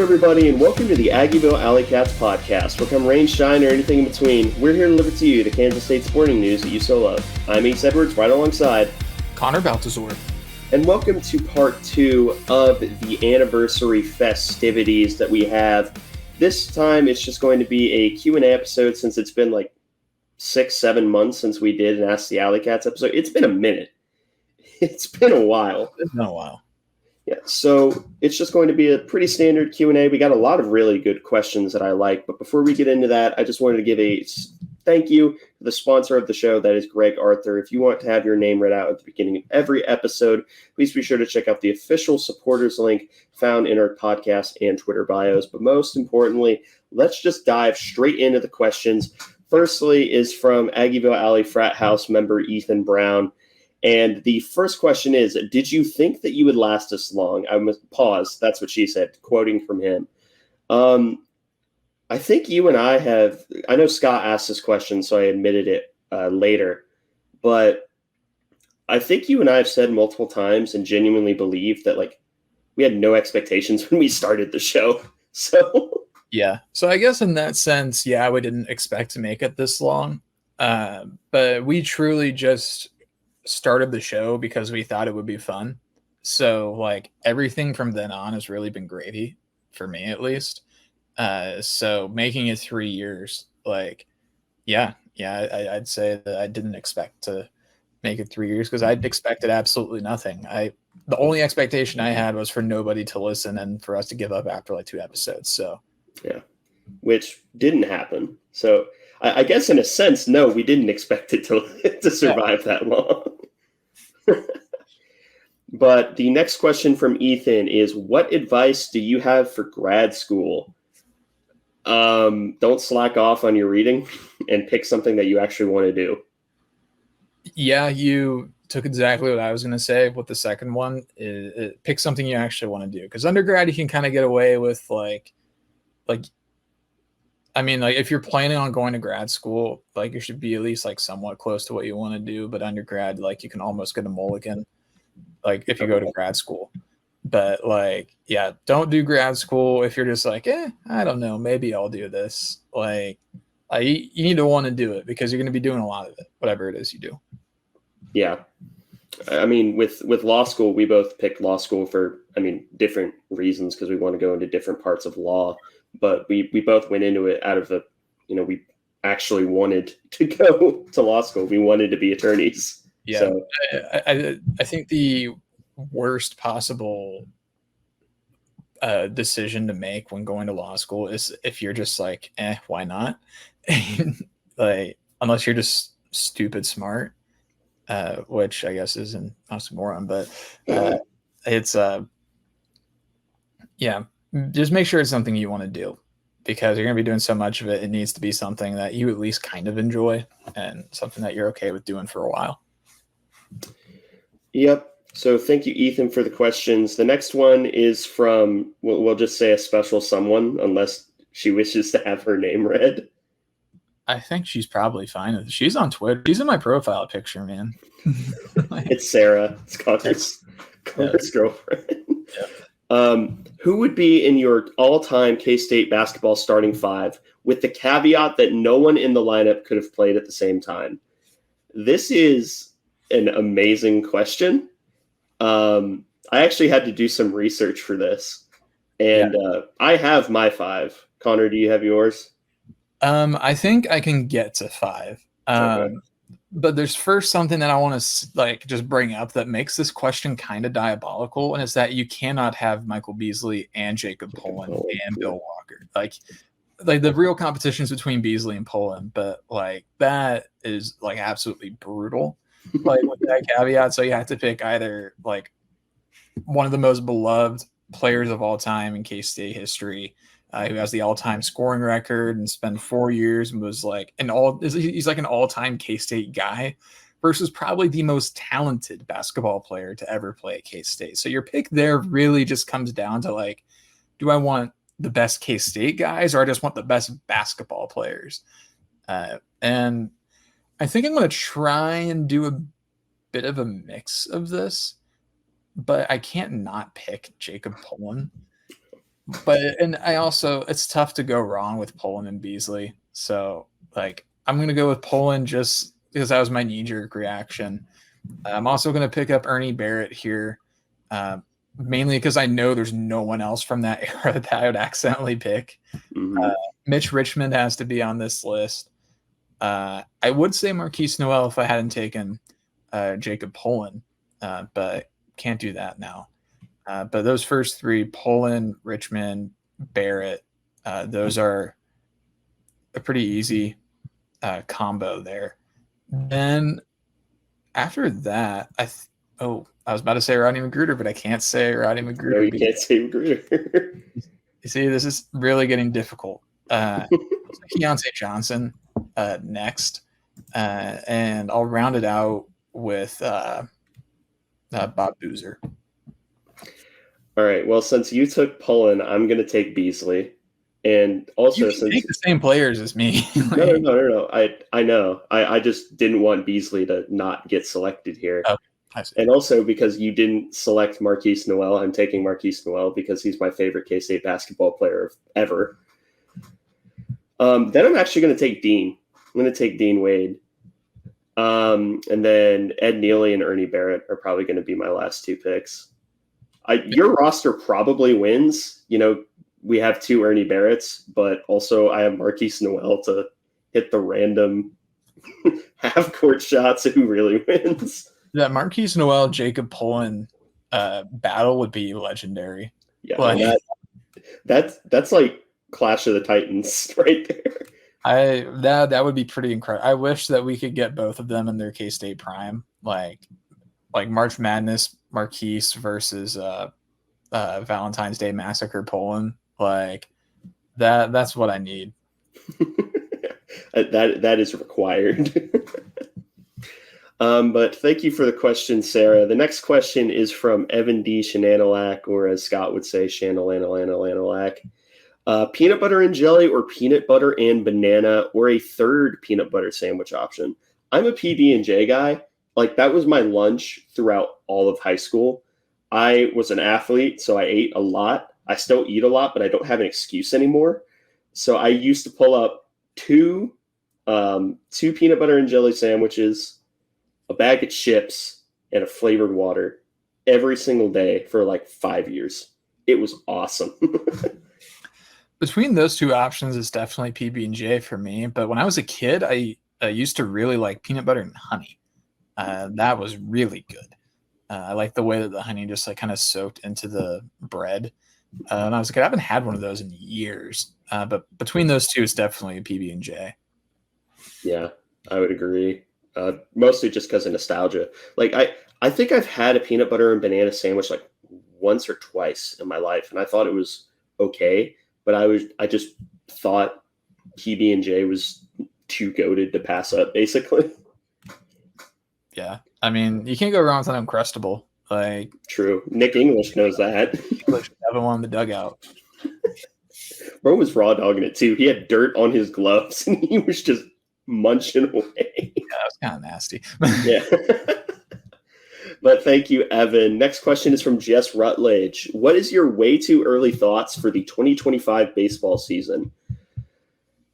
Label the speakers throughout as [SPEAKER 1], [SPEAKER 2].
[SPEAKER 1] everybody, and welcome to the Aggieville Alleycats podcast. Where come rain, shine, or anything in between, we're here to deliver to you the Kansas State sporting news that you so love. I'm Ace Edwards, right alongside
[SPEAKER 2] Connor Baltazar.
[SPEAKER 1] And welcome to part 2 of the anniversary festivities that we have. This time, it's just going to be a Q&A episode since it's been like 6-7 months since we did an Ask the Alleycats episode. It's been a minute. It's been a while.
[SPEAKER 2] It's been a while.
[SPEAKER 1] Yeah, so it's just going to be a pretty standard Q&A. We got a lot of really good questions that I like, but before we get into that, I just wanted to give a thank you to the sponsor of the show, that is Greg Arthur. If you want to have your name read out at the beginning of every episode, please be sure to check out the official supporters link found in our podcast and Twitter bios. But most importantly, let's just dive straight into the questions. Firstly is from Aggieville Alley frat house member Ethan Brown. And the first question is, did you think that you would last this long? I must pause. That's what she said, quoting from him. I think you and I have, I know Scott asked this question, so I admitted it later. But I think you and I have said multiple times and genuinely believe that, like, we had no expectations when we started the show. So
[SPEAKER 2] yeah. So I guess in that sense, yeah, we didn't expect to make it this long. But we truly just started the show because we thought it would be fun. So like everything from then on has really been gravy for me, at least. So making it 3 years, like, I'd say that I didn't expect to make it 3 years because I'd expected absolutely nothing. The only expectation I had was for nobody to listen and for us to give up after like 2 episodes. So
[SPEAKER 1] yeah, which didn't happen. So I guess in a sense, no, we didn't expect it to survive that long. But the next question from Ethan is, what advice do you have for grad school? Don't slack off on your reading and pick something that you actually want to do.
[SPEAKER 2] Yeah, you took exactly what I was going to say with the second one. Pick something you actually want to do. Because undergrad, you can kind of get away with like, I mean, like if you're planning on going to grad school, like you should be at least like somewhat close to what you want to do. But undergrad, like you can almost get a mulligan, like if you go to grad school. But like, yeah, don't do grad school if you're just like, I don't know, maybe I'll do this. Like you need to want to do it because you're going to be doing a lot of it, whatever it is you do.
[SPEAKER 1] Yeah. I mean, with law school, we both picked law school for, different reasons because we want to go into different parts of law. But we both went into it out of the, we actually wanted to go to law school. We wanted to be attorneys.
[SPEAKER 2] Yeah.
[SPEAKER 1] So,
[SPEAKER 2] I think the worst possible decision to make when going to law school is if you're just like, why not? Like, unless you're just stupid smart, which I guess is an oxymoron, but it's just make sure it's something you want to do because you're going to be doing so much of it. It needs to be something that you at least kind of enjoy and something that you're okay with doing for a while.
[SPEAKER 1] Yep. So thank you, Ethan, for the questions. The next one is from, we'll just say a special someone, unless she wishes to have her name read.
[SPEAKER 2] I think she's probably fine with it. She's on Twitter. She's in my profile picture, man.
[SPEAKER 1] It's Sarah. It's Connor's girlfriend. Yeah. Who would be in your all-time K-State basketball starting five with the caveat that no one in the lineup could have played at the same time? This is an amazing question. I actually had to do some research for this, and I have my five. Connor, do you have yours?
[SPEAKER 2] I think I can get to five. Okay. But there's first something that I want to just bring up that makes this question kind of diabolical, and it's that you cannot have Michael Beasley and Jacob Pullen and Bill Walker. Like the real competition's between Beasley and Pullen, but like that is like absolutely brutal. Like with that caveat, so you have to pick either like one of the most beloved players of all time in K-State history, who has the all-time scoring record and spent 4 years and was like he's like an all-time K-State guy, versus probably the most talented basketball player to ever play at K-State. So your pick there really just comes down to like, do I want the best K-State guys or I just want the best basketball players? And I think I'm going to try and do a bit of a mix of this, but I can't not pick Jacob Pullen. and I also, it's tough to go wrong with Poland and Beasley. So like, I'm going to go with Poland just because that was my knee jerk reaction. I'm also going to pick up Ernie Barrett here, mainly because I know there's no one else from that era that I would accidentally pick.
[SPEAKER 1] Mm-hmm.
[SPEAKER 2] Mitch Richmond has to be on this list. I would say Marquise Noel if I hadn't taken Jacob Poland, but can't do that now. But those first three, Poland, Richmond, Barrett, those are a pretty easy combo there. Then after that, I was about to say Rodney Magruder, but I can't say Rodney Magruder.
[SPEAKER 1] No, you can't say Magruder.
[SPEAKER 2] You see, this is really getting difficult. Keontae Johnson next, and I'll round it out with Bob Boozer.
[SPEAKER 1] All right. Well, since you took Poland, I'm going to take Beasley. And also,
[SPEAKER 2] you take the same players as me.
[SPEAKER 1] No. I know. I just didn't want Beasley to not get selected here.
[SPEAKER 2] Oh, I see.
[SPEAKER 1] And also because you didn't select Marquise Noel, I'm taking Marquise Noel because he's my favorite K-State basketball player ever. Then I'm actually going to take Dean. I'm going to take Dean Wade. And then Ed Nealy and Ernie Barrett are probably going to be my last two picks. Your roster probably wins. You know, we have two Ernie Barretts, but also I have Marquise Noel to hit the random half-court shots. Who really wins?
[SPEAKER 2] That Marquise Noel, Jacob Poland battle would be legendary.
[SPEAKER 1] Yeah, like, that's like Clash of the Titans right there.
[SPEAKER 2] That would be pretty incredible. I wish that we could get both of them in their K-State prime, like March Madness Marquise versus Valentine's Day Massacre Poland. Like that's what I need.
[SPEAKER 1] that is required. But thank you for the question, Sarah. The next question is from Evan D. Shananalak, or as Scott would say, Shanalanalak. Peanut butter and jelly or peanut butter and banana or a third peanut butter sandwich option. I'm a PB&J guy. Like, that was my lunch throughout all of high school. I was an athlete, so I ate a lot. I still eat a lot, but I don't have an excuse anymore. So I used to pull up two peanut butter and jelly sandwiches, a bag of chips, and a flavored water every single day for like 5 years. It was awesome.
[SPEAKER 2] Between those two options, it's definitely PB&J for me. But when I was a kid, I used to really like peanut butter and honey. That was really good. I like the way that the honey just like kind of soaked into the bread. And I was like, I haven't had one of those in years. But between those two, it's definitely a PB&J.
[SPEAKER 1] Yeah, I would agree. Mostly just because of nostalgia. Like I think I've had a peanut butter and banana sandwich like once or twice in my life, and I thought it was okay. But I just thought PB&J was too goated to pass up, basically.
[SPEAKER 2] Yeah, I mean, you can't go wrong with an Uncrustable. Like,
[SPEAKER 1] true. Nick English knows that.
[SPEAKER 2] English having one in the dugout.
[SPEAKER 1] Bro was raw dogging it too. He had dirt on his gloves, and he was just munching away.
[SPEAKER 2] Yeah, that was kind of nasty.
[SPEAKER 1] Yeah. But thank you, Evan. Next question is from Jess Rutledge. What is your way too early thoughts for the 2025 baseball season?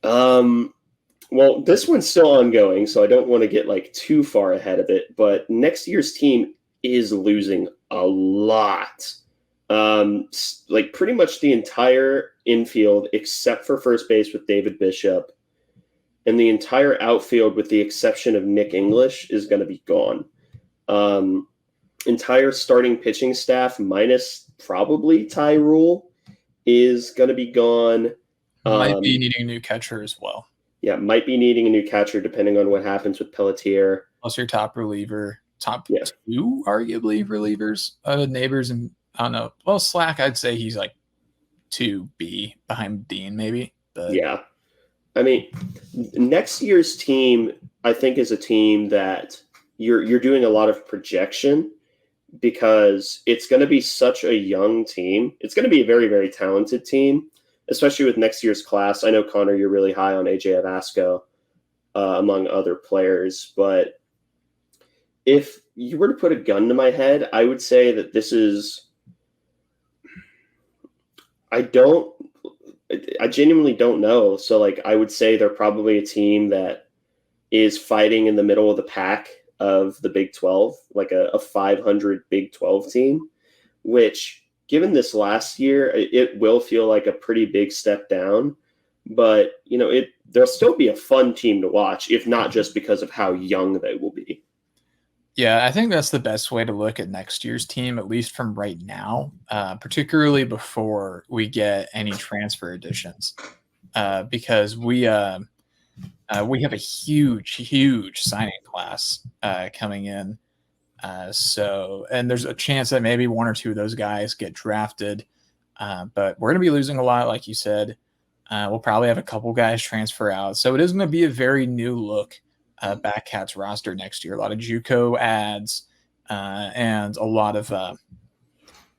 [SPEAKER 1] Well, this one's still ongoing, so I don't want to get like too far ahead of it. But next year's team is losing a lot. Like pretty much the entire infield except for first base with David Bishop, and the entire outfield with the exception of Nick English is going to be gone. Entire starting pitching staff minus probably Ty Rule is going to be gone.
[SPEAKER 2] Might be needing a new catcher as well.
[SPEAKER 1] Yeah, might be needing a new catcher depending on what happens with Pelletier.
[SPEAKER 2] Plus your top reliever, two arguably relievers, Neighbors, and I don't know. Well, Slack, I'd say he's like 2B behind Dean, maybe. But
[SPEAKER 1] yeah, I mean, next year's team, I think, is a team that you're doing a lot of projection because it's going to be such a young team. It's going to be a very, very talented team, especially with next year's class. I know, Connor, you're really high on AJ Avasco, among other players. But if you were to put a gun to my head, I would say that this is I genuinely don't know. So like I would say they're probably a team that is fighting in the middle of the pack of the Big 12, like a 500 Big 12 team, which given this last year, it will feel like a pretty big step down. But, there'll still be a fun team to watch, if not just because of how young they will be.
[SPEAKER 2] Yeah, I think that's the best way to look at next year's team, at least from right now, particularly before we get any transfer additions, because we have a huge signing class coming in. And there's a chance that maybe one or two of those guys get drafted, but we're going to be losing a lot, like you said. We'll probably have a couple guys transfer out, so it is going to be a very new look Batcats roster next year. A lot of JUCO ads and a lot of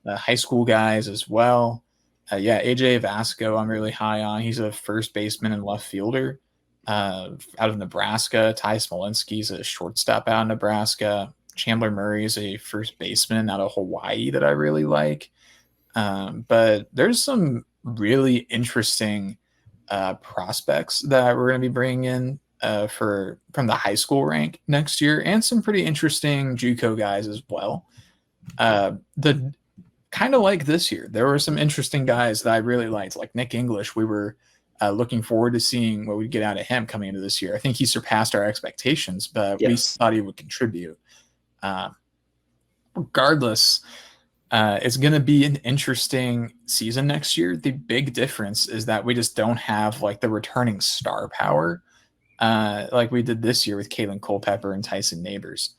[SPEAKER 2] high school guys as well. AJ Vasco, I'm really high on. He's a first baseman and left fielder out of Nebraska. Ty Smolinski's a shortstop out of Nebraska. Chandler Murray is a first baseman out of Hawaii that I really like. But there's some really interesting prospects that we're going to be bringing in from the high school rank next year, and some pretty interesting JUCO guys as well. The kind of like this year, there were some interesting guys that I really liked, like Nick English. We were looking forward to seeing what we'd get out of him coming into this year. I think he surpassed our expectations, but we thought he would contribute. Regardless, it's going to be an interesting season next year. The big difference is that we just don't have like the returning star power like we did this year with Kalen Culpepper and Tyson Neighbors.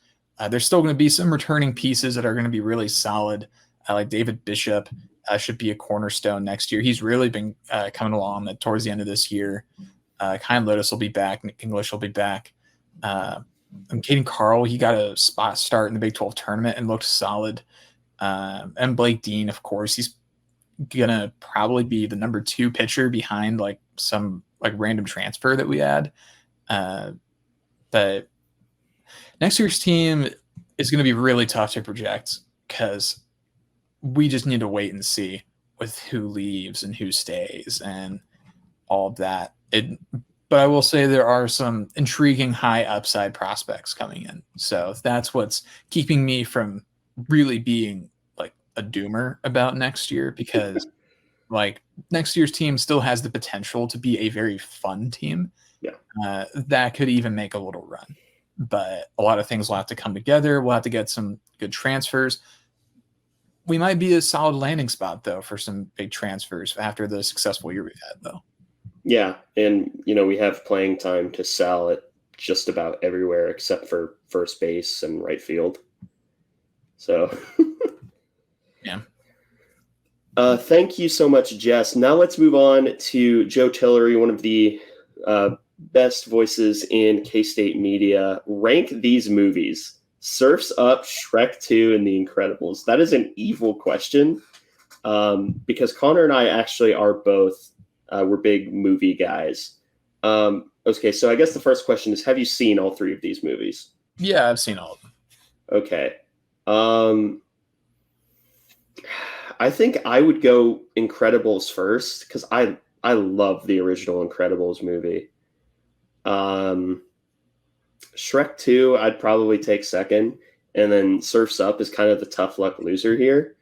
[SPEAKER 2] There's still going to be some returning pieces that are going to be really solid. Like David Bishop should be a cornerstone next year. He's really been coming along towards the end of this year. Kyle Lotus will be back. Nick English will be back. And Caden Carl, he got a spot start in the Big 12 tournament and looked solid. And Blake Dean, of course, he's gonna probably be the number 2 pitcher behind like some like random transfer that we had. But next year's team is going to be really tough to project because we just need to wait and see with who leaves and who stays and all of that. But I will say there are some intriguing high upside prospects coming in. So that's what's keeping me from really being like a doomer about next year, because like next year's team still has the potential to be a very fun team.
[SPEAKER 1] Yeah.
[SPEAKER 2] That could even make a little run. But a lot of things will have to come together. We'll have to get some good transfers. We might be a solid landing spot, though, for some big transfers after the successful year we've had, though.
[SPEAKER 1] Yeah, and, we have playing time to sell at just about everywhere except for first base and right field. So,
[SPEAKER 2] yeah.
[SPEAKER 1] Thank you so much, Jess. Now let's move on to Joe Tillery, one of the best voices in K-State media. Rank these movies: Surf's Up, Shrek 2, and The Incredibles. That is an evil question because Connor and I actually are both we're big movie guys. Okay, so I guess the first question is, have you seen all 3 of these movies?
[SPEAKER 2] Yeah, I've seen all of them.
[SPEAKER 1] Okay. I think I would go Incredibles first because I love the original Incredibles movie. Shrek 2, I'd probably take second, and then Surf's Up is kind of the tough luck loser here.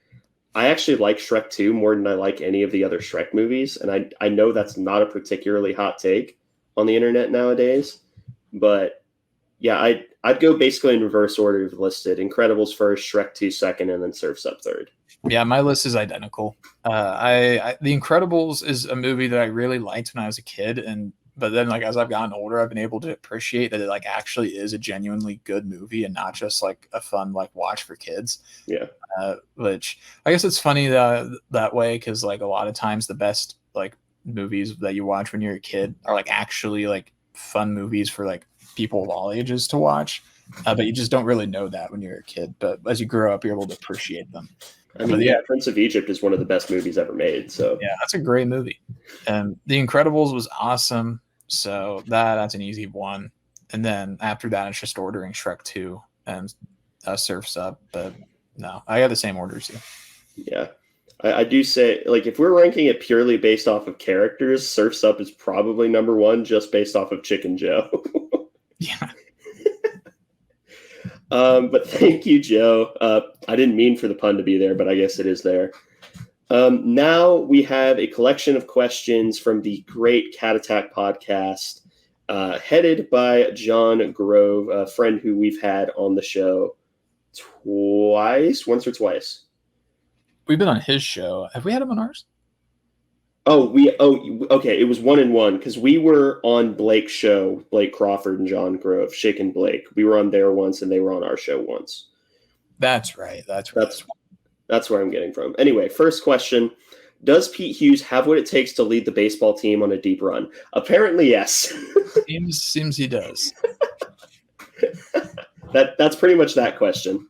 [SPEAKER 1] I actually like Shrek 2 more than I like any of the other Shrek movies, and I know that's not a particularly hot take on the internet nowadays, but yeah, I'd go basically in reverse order you've listed: Incredibles first, Shrek 2 second, and then Surf's Up third.
[SPEAKER 2] Yeah, my list is identical. The Incredibles is a movie that I really liked when I was a kid, but then like as I've gotten older, I've been able to appreciate that it like actually is a genuinely good movie and not just like a fun like watch for kids.
[SPEAKER 1] Yeah.
[SPEAKER 2] Which I guess it's funny that way, because like a lot of times the best like movies that you watch when you're a kid are like actually like fun movies for like people of all ages to watch. But you just don't really know that when you're a kid. But as you grow up, you're able to appreciate them.
[SPEAKER 1] I mean, yeah, Prince of Egypt is one of the best movies ever made. So
[SPEAKER 2] yeah, that's a great movie. And The Incredibles was awesome. So that's an easy one. And then after that, it's just ordering Shrek 2 and Surf's Up. But no, I got the same order as you.
[SPEAKER 1] Yeah. I do say, like, if we're ranking it purely based off of characters, Surf's Up is probably number one just based off of Chicken Joe.
[SPEAKER 2] Yeah.
[SPEAKER 1] But thank you, Joe. I didn't mean for the pun to be there, but I guess it is there. Now we have a collection of questions from the great Cat Attack podcast, headed by John Grove, a friend who we've had on the show once or twice.
[SPEAKER 2] We've been on his show. Have we had him on ours?
[SPEAKER 1] Okay. It was 1-1 because we were on Blake's show, Blake Crawford and John Grove, Shake and Blake. We were on there once, and they were on our show once.
[SPEAKER 2] That's right. That's
[SPEAKER 1] where I'm getting from. Anyway, first question: does Pete Hughes have what it takes to lead the baseball team on a deep run? Apparently, yes.
[SPEAKER 2] Seems he does.
[SPEAKER 1] That's pretty much that question.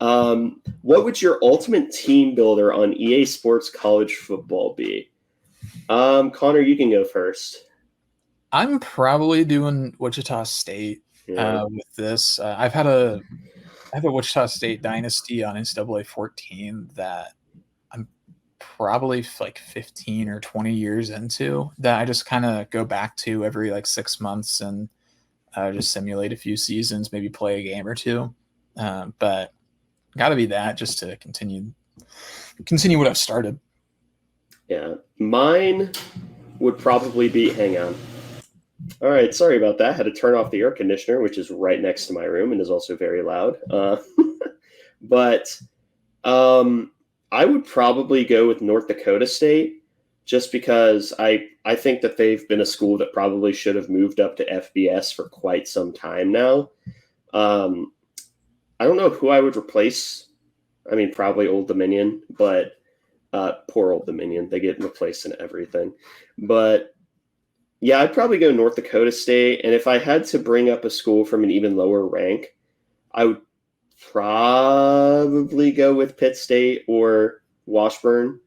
[SPEAKER 1] What would your ultimate team builder on EA Sports College Football be? Connor, you can go first.
[SPEAKER 2] I'm probably doing Wichita State with this. I have a Wichita State dynasty on NCAA 14 that I'm probably like 15 or 20 years into, that I just kind of go back to every like 6 months and just simulate a few seasons, maybe play a game or two. But got to be that just to continue what I've started.
[SPEAKER 1] Yeah, mine would probably be, hang on. All right, sorry about that. Had to turn off the air conditioner, which is right next to my room and is also very loud. But I would probably go with North Dakota State, just because I think that they've been a school that probably should have moved up to FBS for quite some time now. I don't know who I would replace. I mean, probably Old Dominion, but poor Old Dominion. They get replaced in everything. But yeah, I'd probably go North Dakota State. And if I had to bring up a school from an even lower rank, I would probably go with Pitt State or Washburn.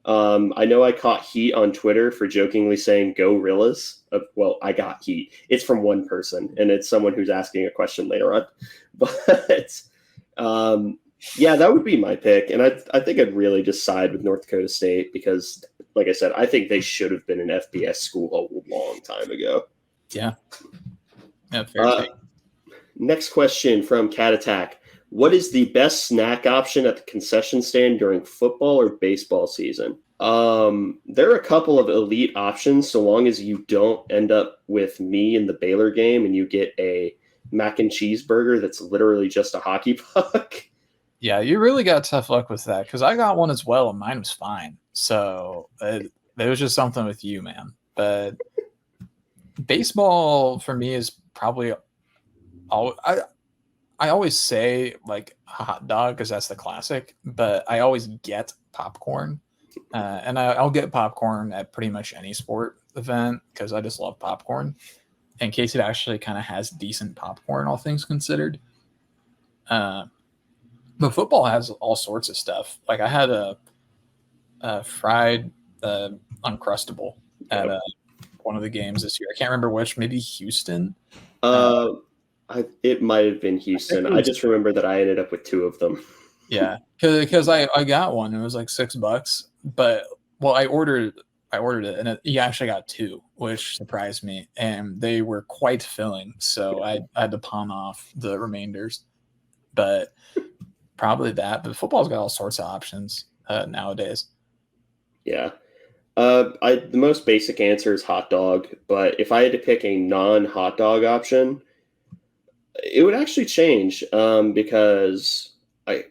[SPEAKER 1] I know I caught heat on Twitter for jokingly saying "Go Rillas." Well, I got heat. It's from one person, and it's someone who's asking a question later on. But yeah, that would be my pick. And I think I'd really just side with North Dakota State because, like I said, I think they should have been an FBS school a long time ago.
[SPEAKER 2] Yeah. Fair
[SPEAKER 1] next question from Cat Attack. What is the best snack option at the concession stand during football or baseball season? There are a couple of elite options so long as you don't end up with me in the Baylor game and you get a mac and cheese burger that's literally just a hockey puck.
[SPEAKER 2] Yeah, you really got tough luck with that because I got one as well and mine was fine. So it was just something with you, man. But baseball for me is probably I always say like a hot dog because that's the classic, but I always get popcorn. And I'll get popcorn at pretty much any sport event because I just love popcorn. In case it actually kind of has decent popcorn, all things considered. But football has all sorts of stuff. Like I had a fried Uncrustable at one of the games this year. I can't remember which, maybe Houston.
[SPEAKER 1] It might have been Houston. I just remember that I ended up with two of them.
[SPEAKER 2] Yeah, because I got one. It was like $6, but I ordered it, and you actually got two, which surprised me, and they were quite filling. So I had to pawn off the remainders. But probably that. But football's got all sorts of options nowadays.
[SPEAKER 1] Yeah. The most basic answer is hot dog, but if I had to pick a non-hot dog option, it would actually change because I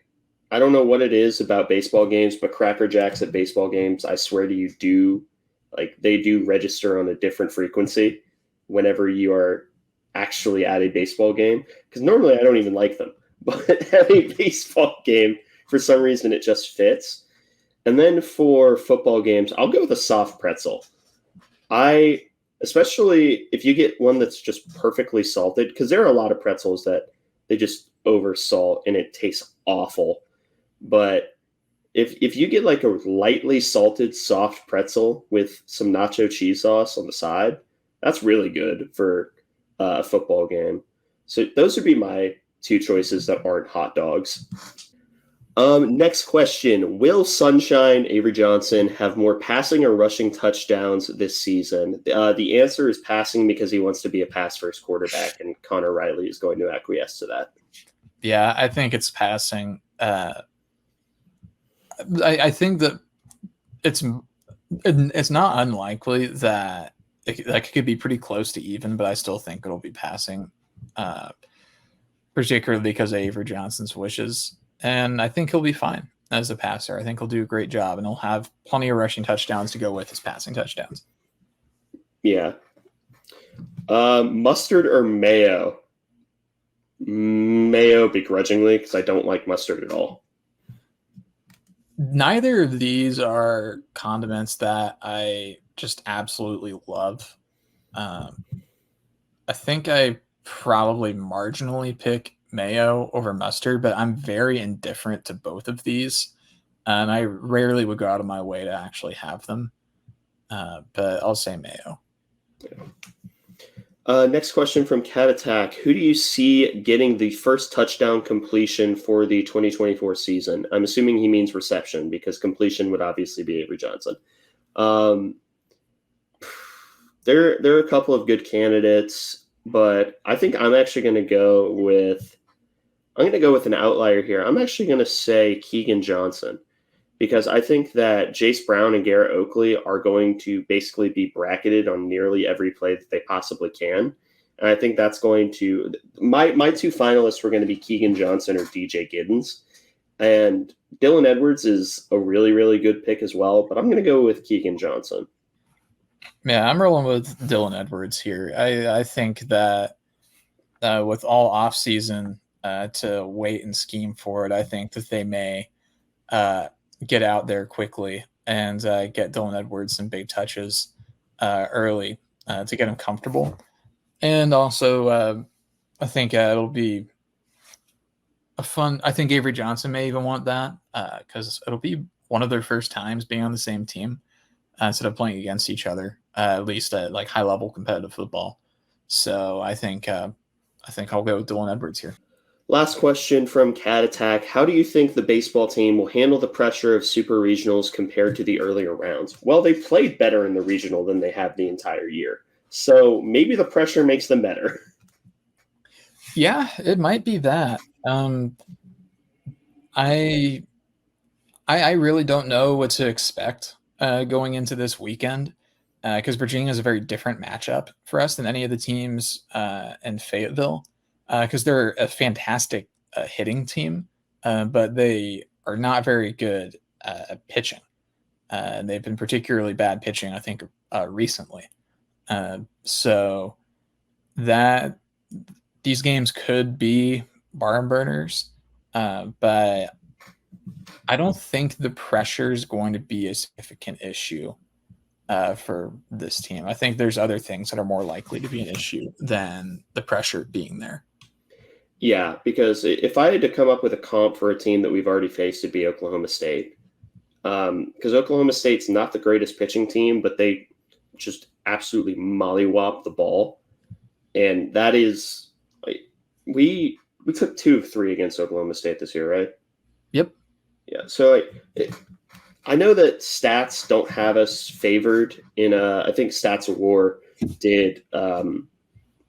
[SPEAKER 1] don't know what it is about baseball games, but Cracker Jacks at baseball games, I swear to you, they do register on a different frequency whenever you are actually at a baseball game. Because normally I don't even like them, but at a baseball game, for some reason, it just fits. And then for football games, I'll go with a soft pretzel. Especially if you get one that's just perfectly salted, because there are a lot of pretzels that they just over salt and it tastes awful. But if you get like a lightly salted soft pretzel with some nacho cheese sauce on the side, that's really good for a football game. So those would be my two choices that aren't hot dogs. Next question. Will Sunshine, Avery Johnson, have more passing or rushing touchdowns this season? The answer is passing because he wants to be a pass-first quarterback, and Connor Riley is going to acquiesce to that.
[SPEAKER 2] Yeah, I think it's passing. I think that it's not unlikely that it could be pretty close to even, but I still think it'll be passing, particularly because of Avery Johnson's wishes. And I think he'll be fine as a passer. I think he'll do a great job, and he'll have plenty of rushing touchdowns to go with his passing touchdowns.
[SPEAKER 1] Yeah. Mustard or mayo? Mayo begrudgingly, because I don't like mustard at all.
[SPEAKER 2] Neither of these are condiments that I just absolutely love. I think I probably marginally pick mayo over mustard, but I'm very indifferent to both of these. And I rarely would go out of my way to actually have them. But I'll say mayo.
[SPEAKER 1] Next question from Cat Attack. Who do you see getting the first touchdown completion for the 2024 season? I'm assuming he means reception because completion would obviously be Avery Johnson. There are a couple of good candidates, but I think I'm actually going to go with an outlier here. I'm actually going to say Keegan Johnson because I think that Jace Brown and Garrett Oakley are going to basically be bracketed on nearly every play that they possibly can. And I think that's going to – my two finalists were going to be Keegan Johnson or DJ Giddens. And Dylan Edwards is a really, really good pick as well, but I'm going to go with Keegan Johnson.
[SPEAKER 2] Yeah, I'm rolling with Dylan Edwards here. I think that with all offseason to wait and scheme for it, I think that they may get out there quickly and get Dylan Edwards some big touches early to get him comfortable. And also, I think it'll be a fun – I think Avery Johnson may even want that because it'll be one of their first times being on the same team instead of playing against each other, at least at like high-level competitive football. So I think I'll go with Dylan Edwards here.
[SPEAKER 1] Last question from Cat Attack. How do you think the baseball team will handle the pressure of super regionals compared to the earlier rounds? Well, they played better in the regional than they have the entire year. So maybe the pressure makes them better.
[SPEAKER 2] Yeah, it might be that. I really don't know what to expect going into this weekend because Virginia is a very different matchup for us than any of the teams in Fayetteville. Because they're a fantastic hitting team, but they are not very good at pitching. They've been particularly bad pitching, I think, recently. So that these games could be barn burners, but I don't think the pressure is going to be a significant issue for this team. I think there's other things that are more likely to be an issue than the pressure being there.
[SPEAKER 1] Yeah, because if I had to come up with a comp for a team that we've already faced, it'd be Oklahoma State. Because Oklahoma State's not the greatest pitching team, but they just absolutely mollywop the ball. And that is – we took 2 of 3 against Oklahoma State this year, right?
[SPEAKER 2] Yep.
[SPEAKER 1] Yeah, so I know that stats don't have us favored in I think Stats of War did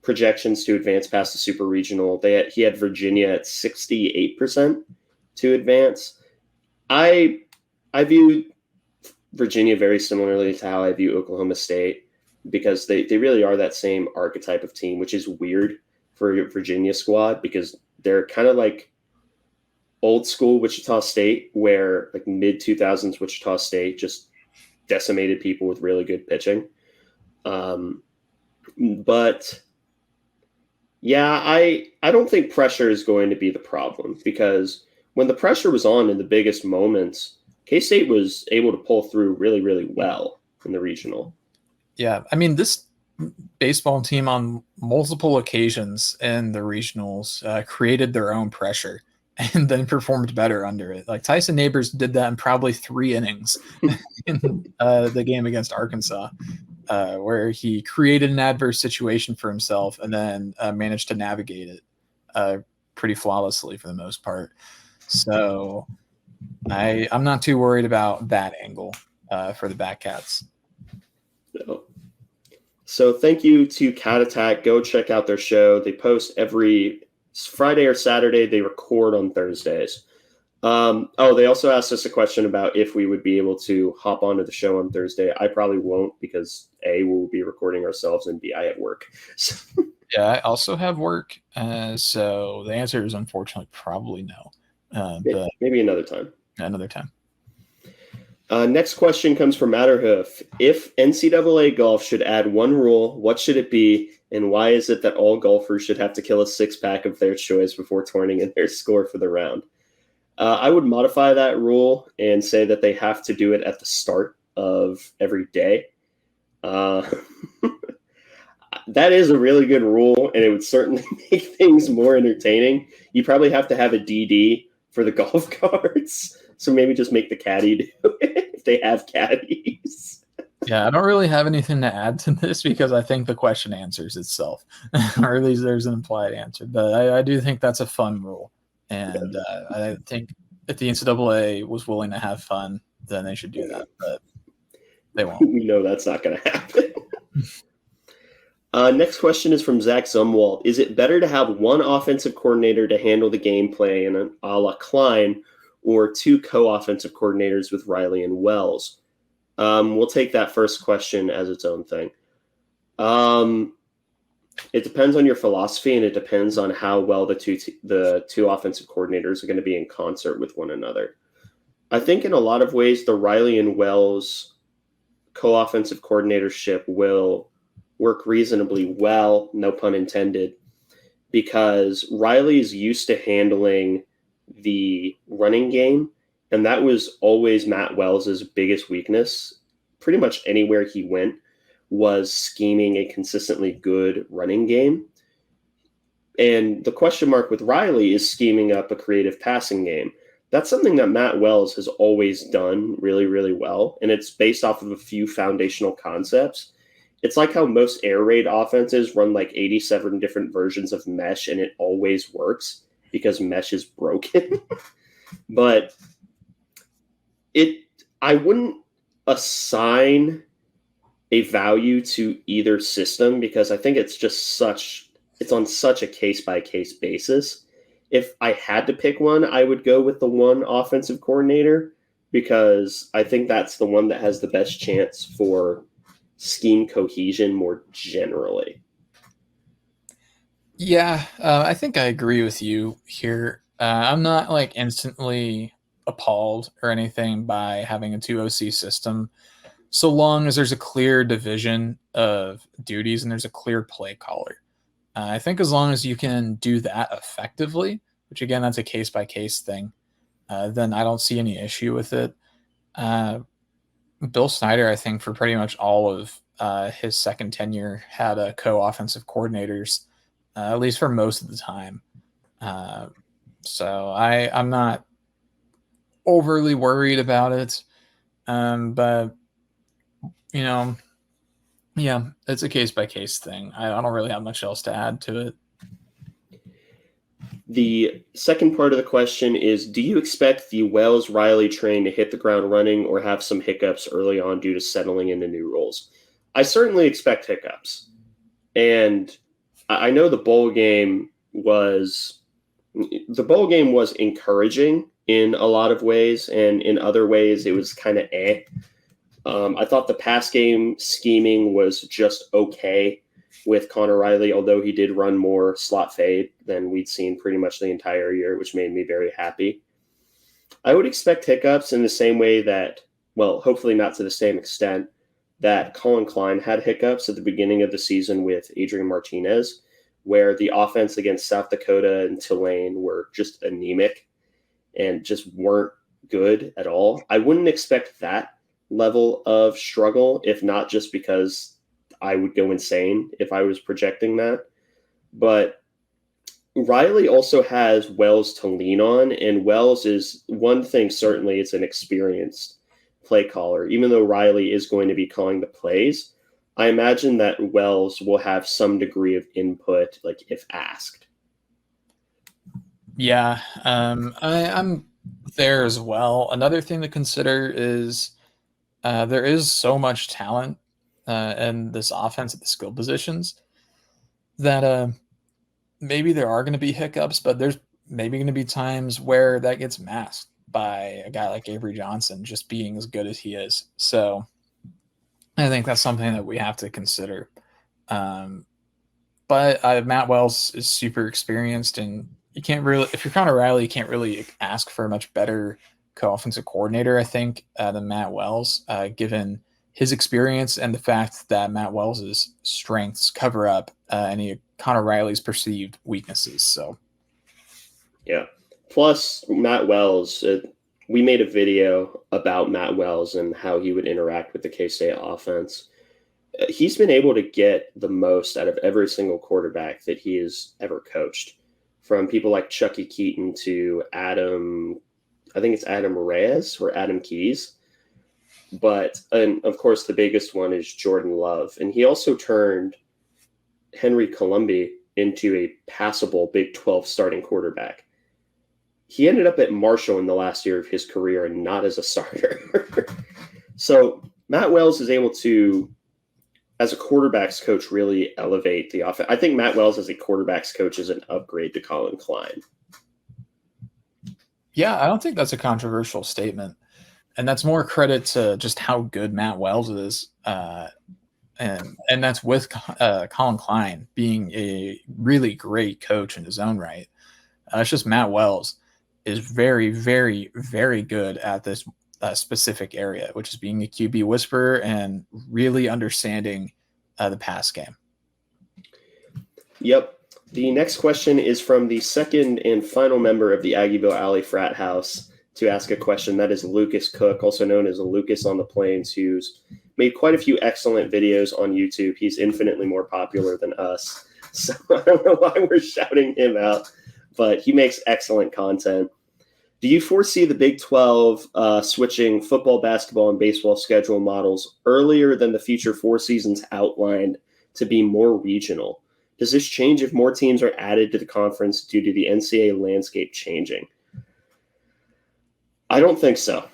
[SPEAKER 1] projections to advance past the super regional. He had Virginia at 68% to advance. I view Virginia very similarly to how I view Oklahoma State because they really are that same archetype of team, which is weird for a Virginia squad because they're kind of like old school Wichita State, where like mid 2000s Wichita State just decimated people with really good pitching. But yeah, I don't think pressure is going to be the problem because when the pressure was on in the biggest moments, K-State was able to pull through really, really well in the regional.
[SPEAKER 2] Yeah, I mean, this baseball team on multiple occasions in the regionals created their own pressure and then performed better under it. Like Tyson Neighbors did that in probably 3 innings in the game against Arkansas, where he created an adverse situation for himself and then managed to navigate it pretty flawlessly for the most part. So I'm not too worried about that angle for the Batcats.
[SPEAKER 1] No. So thank you to Cat Attack. Go check out their show. They post every Friday or Saturday. They record on Thursdays. They also asked us a question about if we would be able to hop onto the show on Thursday. I probably won't because A, we'll be recording ourselves, and B, I have work. So.
[SPEAKER 2] Yeah, I also have work. So the answer is unfortunately probably no. But
[SPEAKER 1] maybe another time.
[SPEAKER 2] Another time.
[SPEAKER 1] Next question comes from Matterhoof. If NCAA golf should add one rule, what should it be, and why is it that all golfers should have to kill a six-pack of their choice before turning in their score for the round? I would modify that rule and say that they have to do it at the start of every day. That is a really good rule, and it would certainly make things more entertaining. You probably have to have a DD for the golf carts, so maybe just make the caddy do it if they have caddies.
[SPEAKER 2] Yeah, I don't really have anything to add to this because I think the question answers itself, or at least there's an implied answer. But I do think that's a fun rule, and I think if the NCAA was willing to have fun, then they should do that, but they won't.
[SPEAKER 1] We know that's not going to happen. Next question is from Zach Zumwalt. Is it better to have one offensive coordinator to handle the gameplay in an a la Klein, or two co-offensive coordinators with Riley and Wells? We'll take that first question as its own thing. It depends on your philosophy, and it depends on how well the two offensive coordinators are going to be in concert with one another. I think in a lot of ways, the Riley and Wells co-offensive coordinatorship will work reasonably well, no pun intended, because Riley's used to handling the running game, and that was always Matt Wells' biggest weakness. Pretty much anywhere he went was scheming a consistently good running game. And the question mark with Riley is scheming up a creative passing game. That's something that Matt Wells has always done really, really well, and it's based off of a few foundational concepts. It's like how most air raid offenses run like 87 different versions of mesh, and it always works because mesh is broken. But I wouldn't assign a value to either system because I think it's on such a case-by-case basis. If I had to pick one, I would go with the one offensive coordinator because I think that's the one that has the best chance for scheme cohesion more generally.
[SPEAKER 2] Yeah, I think I agree with you here. I'm not like instantly appalled or anything by having a 2OC system, so long as there's a clear division of duties and there's a clear play caller. I think as long as you can do that effectively, which again, that's a case-by-case thing, then I don't see any issue with it. Bill Snyder, I think, for pretty much all of his second tenure, had a co-offensive coordinators, at least for most of the time. So I'm not overly worried about it. But, yeah, it's a case-by-case thing. I don't really have much else to add to it.
[SPEAKER 1] The second part of the question is, do you expect the Wells-Riley train to hit the ground running or have some hiccups early on due to settling into new roles? I certainly expect hiccups. And I know the bowl game was encouraging in a lot of ways, and in other ways it was kind of eh. I thought the pass game scheming was just okay with Connor Riley, although he did run more slot fade than we'd seen pretty much the entire year, which made me very happy. I would expect hiccups in the same way that, well, hopefully not to the same extent, that Colin Klein had hiccups at the beginning of the season with Adrian Martinez, where the offense against South Dakota and Tulane were just anemic and just weren't good at all. I wouldn't expect that level of struggle, if not just because I would go insane if I was projecting that. But Riley also has Wells to lean on, and Wells is one thing, certainly it's an experienced play caller. Even though Riley is going to be calling the plays, I imagine that Wells will have some degree of input, like if asked.
[SPEAKER 2] Yeah, I'm there as well. Another thing to consider is there is so much talent in this offense at the skill positions that maybe there are going to be hiccups, but there's maybe going to be times where that gets masked by a guy like Avery Johnson just being as good as he is. So I think that's something that we have to consider. But Matt Wells is super experienced, and you can't really, if you're Connor Riley, you can't really ask for a much better co-offensive coordinator, I think, than Matt Wells, given his experience and the fact that Matt Wells's strengths cover up any of Connor Riley's perceived weaknesses. So,
[SPEAKER 1] yeah. Plus, Matt Wells, we made a video about Matt Wells and how he would interact with the K-State offense. He's been able to get the most out of every single quarterback that he has ever coached, from people like Chucky Keaton to Adam, I think it's Adam Reyes or Adam Keys. And of course, the biggest one is Jordan Love. And he also turned Henry Colombi into a passable Big 12 starting quarterback. He ended up at Marshall in the last year of his career and not as a starter. So Matt Wells is able to, as a quarterback's coach, really elevate the offense. I think Matt Wells as a quarterback's coach is an upgrade to Colin Klein.
[SPEAKER 2] Yeah, I don't think that's a controversial statement. And that's more credit to just how good Matt Wells is. And that's with Colin Klein being a really great coach in his own right. It's just Matt Wells is very, very, very good at this specific area, which is being a QB whisperer and really understanding the pass game.
[SPEAKER 1] Yep. The next question is from the second and final member of the Aggieville Alley Frat House to ask a question. That is Lucas Cook, also known as Lucas on the Plains, who's made quite a few excellent videos on YouTube. He's infinitely more popular than us, so I don't know why we're shouting him out, but he makes excellent content. Do you foresee the Big 12 switching football, basketball, and baseball schedule models earlier than the future 4 seasons outlined to be more regional? Does this change if more teams are added to the conference due to the NCAA landscape changing? I don't think so.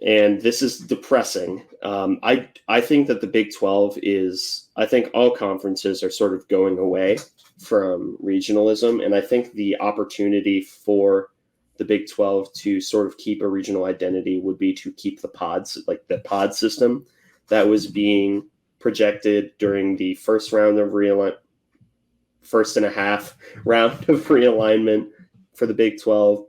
[SPEAKER 1] And this is depressing. I think that the Big 12 I think all conferences are sort of going away from regionalism. And I think the opportunity for the Big 12 to sort of keep a regional identity would be to keep the pods, like the pod system that was being projected during the first and a half round of realignment for the Big 12.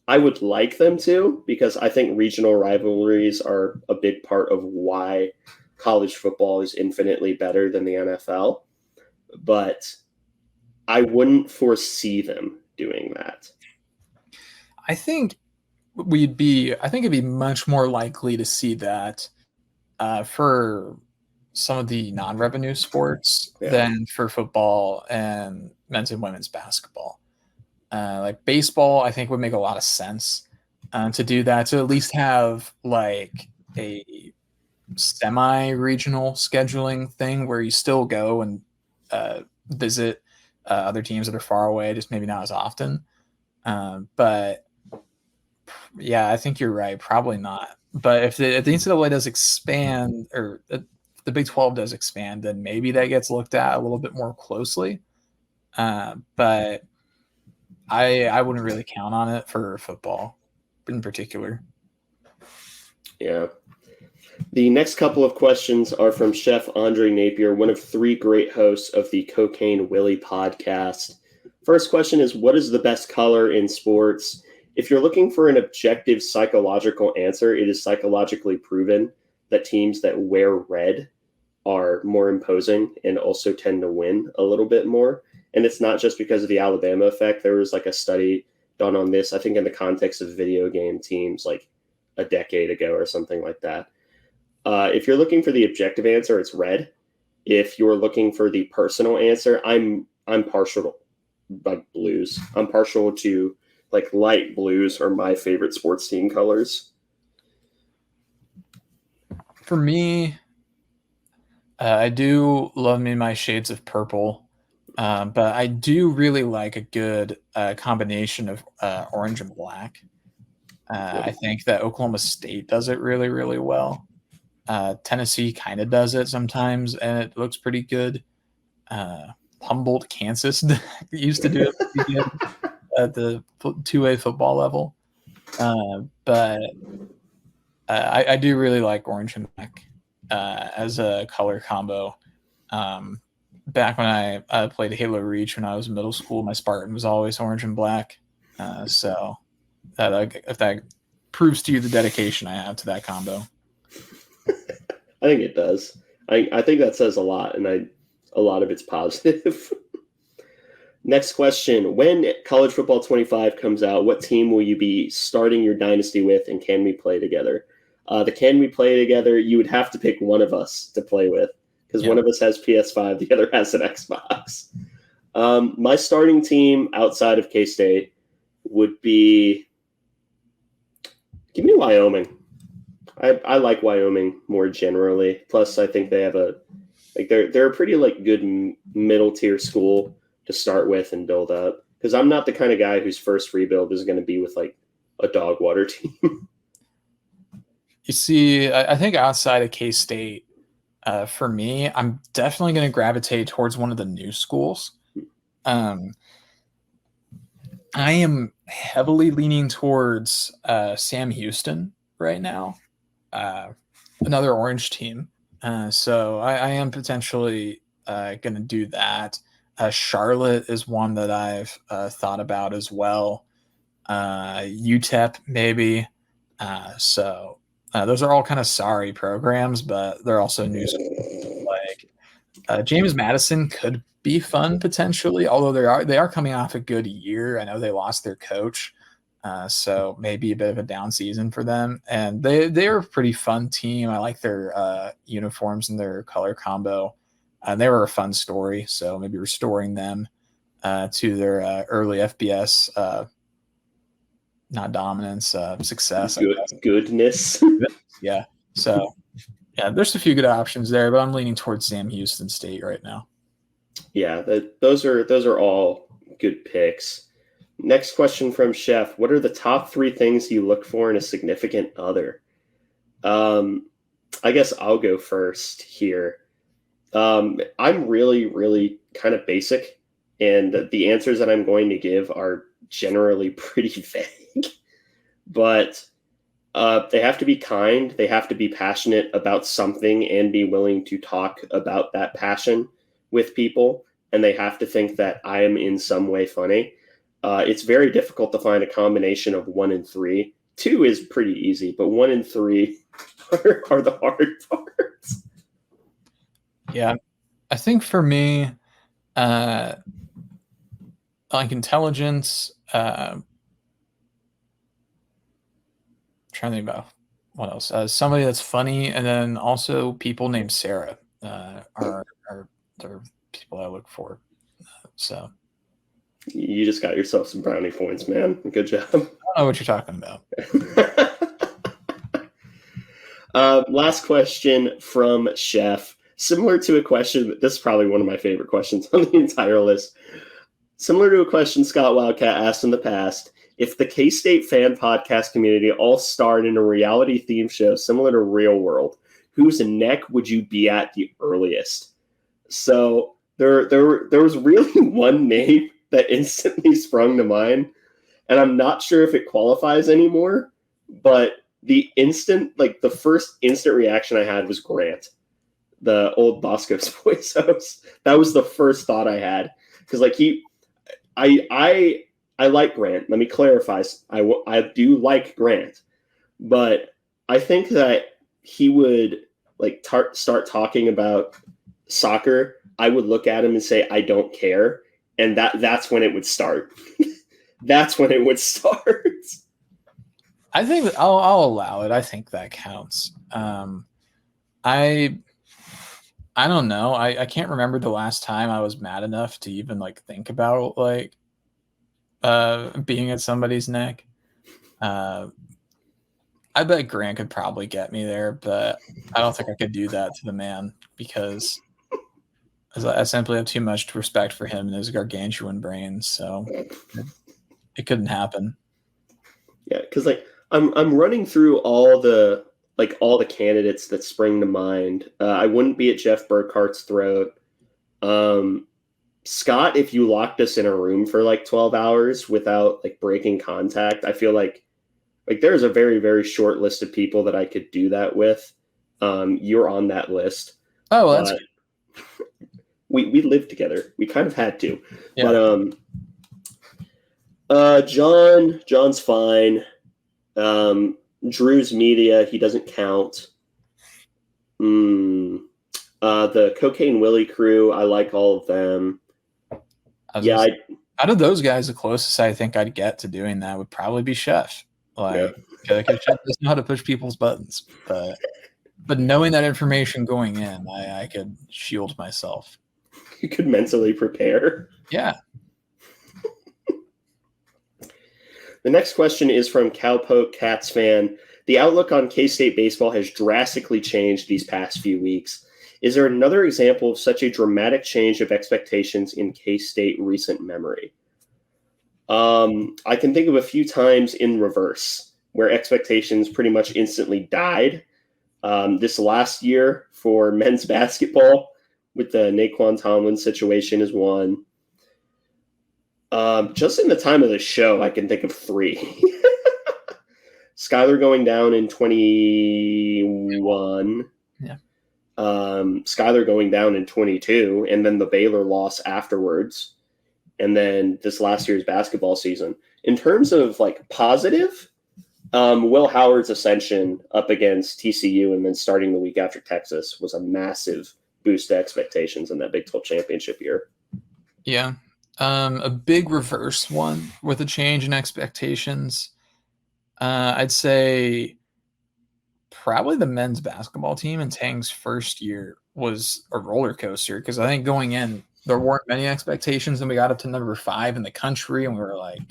[SPEAKER 1] I would like them to, because I think regional rivalries are a big part of why college football is infinitely better than the NFL. But I wouldn't foresee them doing that.
[SPEAKER 2] I think it'd be much more likely to see that for some of the non-revenue sports than for football and men's and women's basketball. Like baseball, I think would make a lot of sense to do that, to at least have like a semi-regional scheduling thing where you still go and visit other teams that are far away, just maybe not as often. But yeah, I think you're right. Probably not. But if the NCAA does expand, or the Big 12 does expand, then maybe that gets looked at a little bit more closely. But I wouldn't really count on it for football in particular.
[SPEAKER 1] Yeah. The next couple of questions are from Chef Andre Napier, one of 3 great hosts of the Cocaine Willie podcast. First question is, what is the best color in sports? If you're looking for an objective psychological answer, it is psychologically proven that teams that wear red are more imposing and also tend to win a little bit more. And it's not just because of the Alabama effect. There was like a study done on this, I think in the context of video game teams like a decade ago or something like that. If you're looking for the objective answer, it's red. If you're looking for the personal answer, I'm partial to like blues. I'm partial to like light blues are my favorite sports team colors.
[SPEAKER 2] For me, I do love me my shades of purple, but I do really like a good combination of orange and black. I think that Oklahoma State does it really, really well. Tennessee kind of does it sometimes, and it looks pretty good. Humboldt, Kansas used to do it pretty good at the 2A football level. But I do really like orange and black as a color combo. Back when I played Halo Reach when I was in middle school, my Spartan was always orange and black. So if that proves to you the dedication I have to that combo.
[SPEAKER 1] I think it does. I think that says a lot, and a lot of it's positive. Next question. When College Football 25 comes out, what team will you be starting your dynasty with, and can we play together? The can we play together, you would have to pick one of us to play with, because one of us has PS5, the other has an Xbox. My starting team outside of K-State would be... Give me Wyoming. I like Wyoming more generally. Plus, I think they have they're a pretty good middle tier school to start with and build up. Because I'm not the kind of guy whose first rebuild is going to be with a dog water team.
[SPEAKER 2] You see, I think outside of K-State, for me, I'm definitely going to gravitate towards one of the new schools. I am heavily leaning towards Sam Houston right now. Another orange team. So I am potentially going to do that. Charlotte is one that I've thought about as well. UTEP maybe. So those are all kind of sorry programs, but they're also new schools. James Madison could be fun potentially, although they are coming off a good year. I know they lost their coach. So maybe a bit of a down season for them. And they're a pretty fun team. I like their uniforms and their color combo. They were a fun story. So maybe restoring them to their early FBS, not dominance, success.
[SPEAKER 1] Goodness.
[SPEAKER 2] Yeah. So yeah, there's a few good options there, but I'm leaning towards Sam Houston State right now. Yeah,
[SPEAKER 1] those are all good picks. Next question from Chef. What are the top 3 things you look for in a significant other? I guess I'll go first here. I'm really, really kind of basic, and the answers that I'm going to give are generally pretty vague. But they have to be kind. They have to be passionate about something and be willing to talk about that passion with people. And they have to think that I am in some way funny. It's very difficult to find a combination of 1 and 3. 2 is pretty easy, but 1 and 3 are the hard parts.
[SPEAKER 2] Yeah, I think for me, intelligence, trying to think about what else. Somebody that's funny, and then also people named Sarah are the people I look for. So
[SPEAKER 1] you just got yourself some brownie points, man. Good job.
[SPEAKER 2] I don't know what you're talking about.
[SPEAKER 1] Last question from Chef. Similar to a question, this is probably one of my favorite questions on the entire list. Similar to a question Scott Wildcat asked in the past, if the K-State fan podcast community all starred in a reality theme show similar to Real World, whose neck would you be at the earliest? So there was really one name that instantly sprung to mind, and I'm not sure if it qualifies anymore, but the first instant reaction I had was Grant, the old Bosco's voice host. That was the first thought I had, because I like Grant. Let me clarify. I do like Grant, but I think that he would start talking about soccer. I would look at him and say, I don't care. And that's when it would start. That's when it would start.
[SPEAKER 2] I think that I'll allow it. I think that counts. I don't know. I can't remember the last time I was mad enough to even think about being at somebody's neck. I bet Grant could probably get me there, but I don't think I could do that to the man, because I simply have too much respect for him and his gargantuan brain. So it couldn't happen.
[SPEAKER 1] Yeah, because I'm running through all the candidates that spring to mind. I wouldn't be at Jeff Burkhart's throat. Scott, if you locked us in a room for like 12 hours without like breaking contact, I feel like there's a very, very short list of people that I could do that with. You're on that list.
[SPEAKER 2] Oh, well, that's
[SPEAKER 1] we lived together. We kind of had to.
[SPEAKER 2] yeah.
[SPEAKER 1] But John's fine. Drew's media, he doesn't count. The Cocaine Willie crew, I like all of them.
[SPEAKER 2] Out of those guys, the closest I think I'd get to doing that would probably be Chef. Like, Chef doesn't know how to push people's buttons, but knowing that information going in, I could shield myself.
[SPEAKER 1] You could mentally prepare.
[SPEAKER 2] Yeah.
[SPEAKER 1] The next question is from Cowpoke Cats fan. The outlook on K-State baseball has drastically changed these past few weeks. Is there another example of such a dramatic change of expectations in K-State recent memory? I can think of a few times in reverse where expectations pretty much instantly died. This last year for men's basketball with the Naquan Tomlin situation is one. Just in the time of the show, I can think of three. Skyler going down in 21.
[SPEAKER 2] Yeah.
[SPEAKER 1] Skyler going down in 22, and then the Baylor loss afterwards, and then this last year's basketball season. In terms of like positive, Will Howard's ascension up against TCU and then starting the week after Texas was a massive boost to expectations in that Big 12 championship year.
[SPEAKER 2] Yeah. A big reverse one with a change in expectations. I'd say probably the men's basketball team in Tang's first year was a roller coaster because I think going in, there weren't many expectations, and we got up to number 5 in the country, and we were like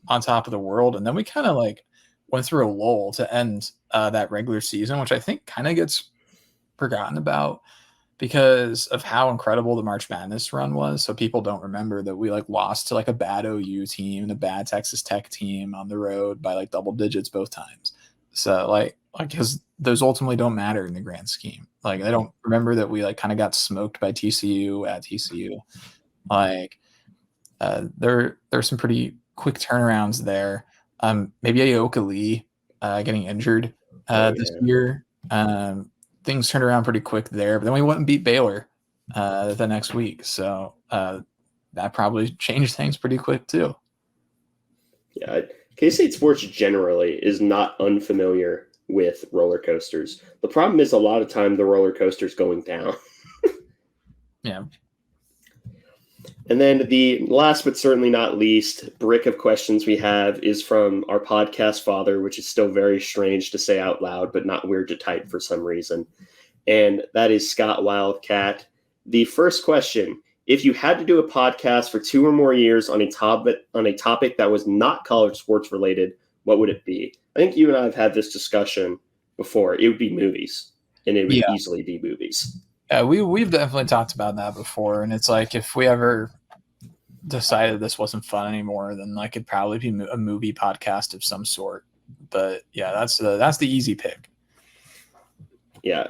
[SPEAKER 2] on top of the world. And then we kind of like went through a lull to end that regular season, which I think kind of gets forgotten about because of how incredible the March Madness run was. So people don't remember that we like lost to like a bad OU team and a bad Texas Tech team on the road by like double digits both times. So like because those ultimately don't matter in the grand scheme. Like I don't remember that we like kind of got smoked by TCU at TCU. Like there's some pretty quick turnarounds there. Maybe Ayoka Lee getting injured this year. Things turned around pretty quick there, but then we went and beat Baylor the next week. So that probably changed things pretty quick too.
[SPEAKER 1] Yeah, K-State sports generally is not unfamiliar with roller coasters. The problem is a lot of time the roller coaster's going down.
[SPEAKER 2] Yeah.
[SPEAKER 1] And then the last but certainly not least brick of questions we have is from our podcast father, which is still very strange to say out loud, but not weird to type for some reason. And that is Scott Wildcat. The first question, if you had to do a podcast for 2 or more years on a topic that was not college sports related, what would it be? I think you and I have had this discussion before. It would be movies, and it would easily be movies.
[SPEAKER 2] Yeah, we've definitely talked about that before, and it's like if we ever decided this wasn't fun anymore, then like it'd probably be a movie podcast of some sort. But yeah, that's the easy pick.
[SPEAKER 1] Yeah,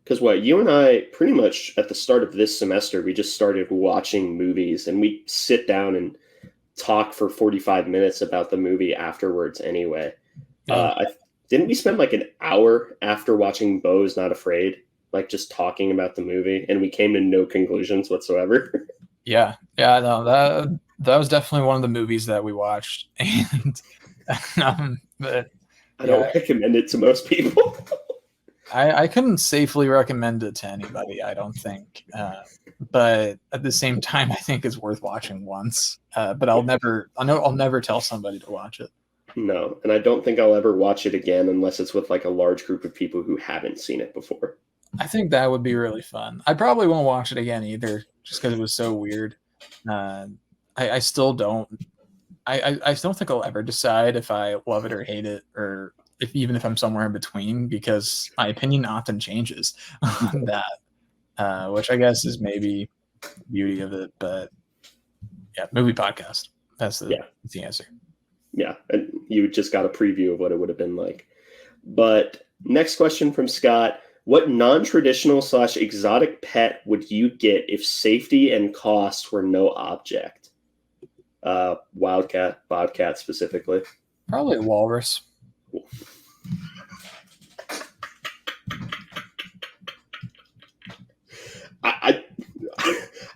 [SPEAKER 1] because you and I pretty much at the start of this semester, we just started watching movies, and we sit down and talk for 45 minutes about the movie afterwards anyway. Didn't we spend like an hour after watching Beau's Not Afraid, like just talking about the movie, and we came to no conclusions whatsoever?
[SPEAKER 2] Yeah, no, that was definitely one of the movies that we watched, and but
[SPEAKER 1] I don't recommend it to most people.
[SPEAKER 2] I couldn't safely recommend it to anybody, I don't think. But at the same time, I think it's worth watching once. But I'll never tell somebody to watch it.
[SPEAKER 1] No, and I don't think I'll ever watch it again unless it's with like a large group of people who haven't seen it before.
[SPEAKER 2] I think that would be really fun. I probably won't watch it again either, just because it was so weird. I still don't. I don't think I'll ever decide if I love it or hate it, or even if I'm somewhere in between, because my opinion often changes on that, which I guess is maybe the beauty of it. But yeah, movie podcast. That's the answer.
[SPEAKER 1] Yeah, and you just got a preview of what it would have been like. But next question from Scott. What non-traditional / exotic pet would you get if safety and cost were no object? Wildcat, bobcat specifically.
[SPEAKER 2] Probably a walrus.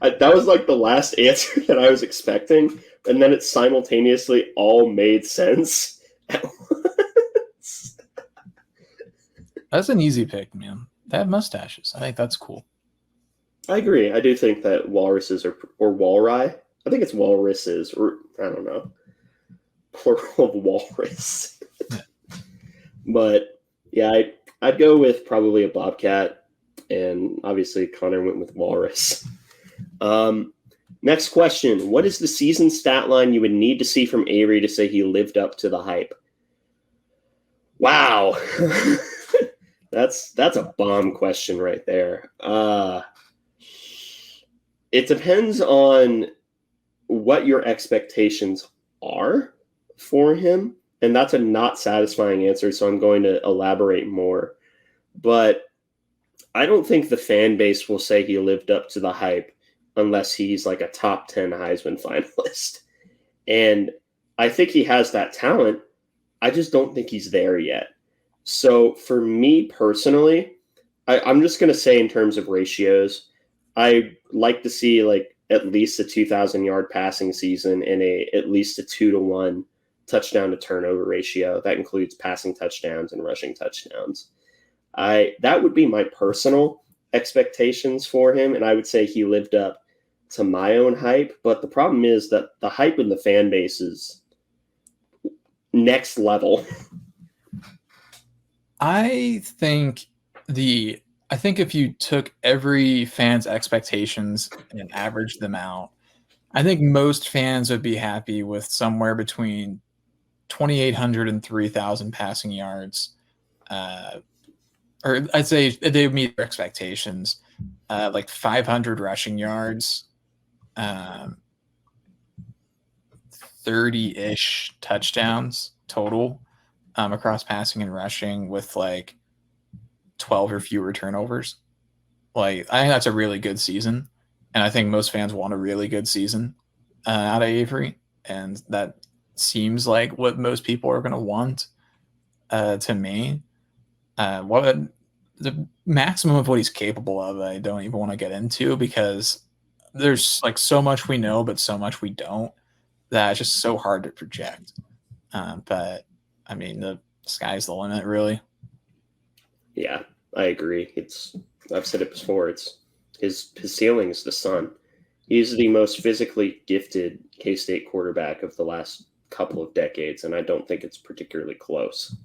[SPEAKER 1] That was like the last answer that I was expecting, and then it simultaneously all made sense at once.
[SPEAKER 2] That's an easy pick, man. They have mustaches. I think that's cool.
[SPEAKER 1] I agree. I do think that walruses or walri. I think it's walruses, or I don't know, plural of walrus. But yeah, I'd go with probably a bobcat, and obviously Connor went with walrus. Next question. What is the season stat line you would need to see from Avery to say he lived up to the hype? Wow. That's a bomb question right there. It depends on what your expectations are for him, and that's a not satisfying answer, so I'm going to elaborate more. But I don't think the fan base will say he lived up to the hype unless he's like a top 10 Heisman finalist. And I think he has that talent. I just don't think he's there yet. So for me personally, I'm just going to say in terms of ratios, I like to see like at least a 2,000-yard passing season and at least a 2-to-1 touchdown to turnover ratio. That includes passing touchdowns and rushing touchdowns. That would be my personal expectations for him, and I would say he lived up to my own hype. But the problem is that the hype in the fan base is next level.
[SPEAKER 2] I think if you took every fan's expectations and averaged them out, I think most fans would be happy with somewhere between 2,800 and 3,000 passing yards. Or I'd say they would meet their expectations, like 500 rushing yards, 30-ish touchdowns total across passing and rushing with like 12 or fewer turnovers. Like, I think that's a really good season, and I think most fans want a really good season out of Avery, and that seems like what most people are going to want to me. What the maximum of what he's capable of, I don't even want to get into, because there's like so much we know, but so much we don't, that it's just so hard to project. But I mean, the sky's the limit, really.
[SPEAKER 1] Yeah, I agree. I've said it before. It's his ceiling is the sun. He's the most physically gifted K-State quarterback of the last couple of decades, and I don't think it's particularly close.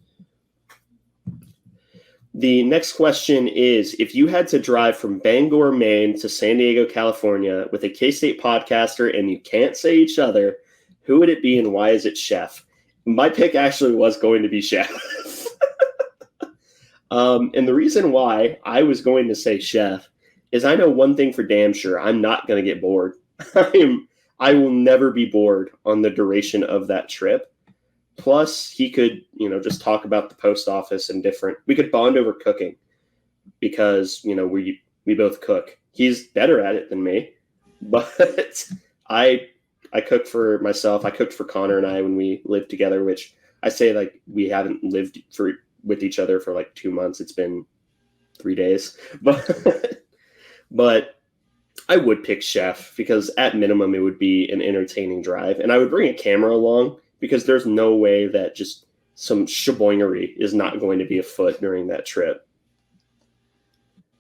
[SPEAKER 1] The next question is, if you had to drive from Bangor, Maine to San Diego, California with a K-State podcaster and you can't say each other, who would it be and why is it Chef? My pick actually was going to be Chef. And the reason why I was going to say Chef is I know one thing for damn sure. I'm not going to get bored. I will never be bored on the duration of that trip. Plus, he could, just talk about the post office and we could bond over cooking because, we both cook. He's better at it than me, but I cook for myself. I cooked for Connor and I when we lived together, which I say like we haven't lived with each other for like 2 months. It's been 3 days, but I would pick Chef because at minimum it would be an entertaining drive, and I would bring a camera along because there's no way that just some shaboingery is not going to be afoot during that trip.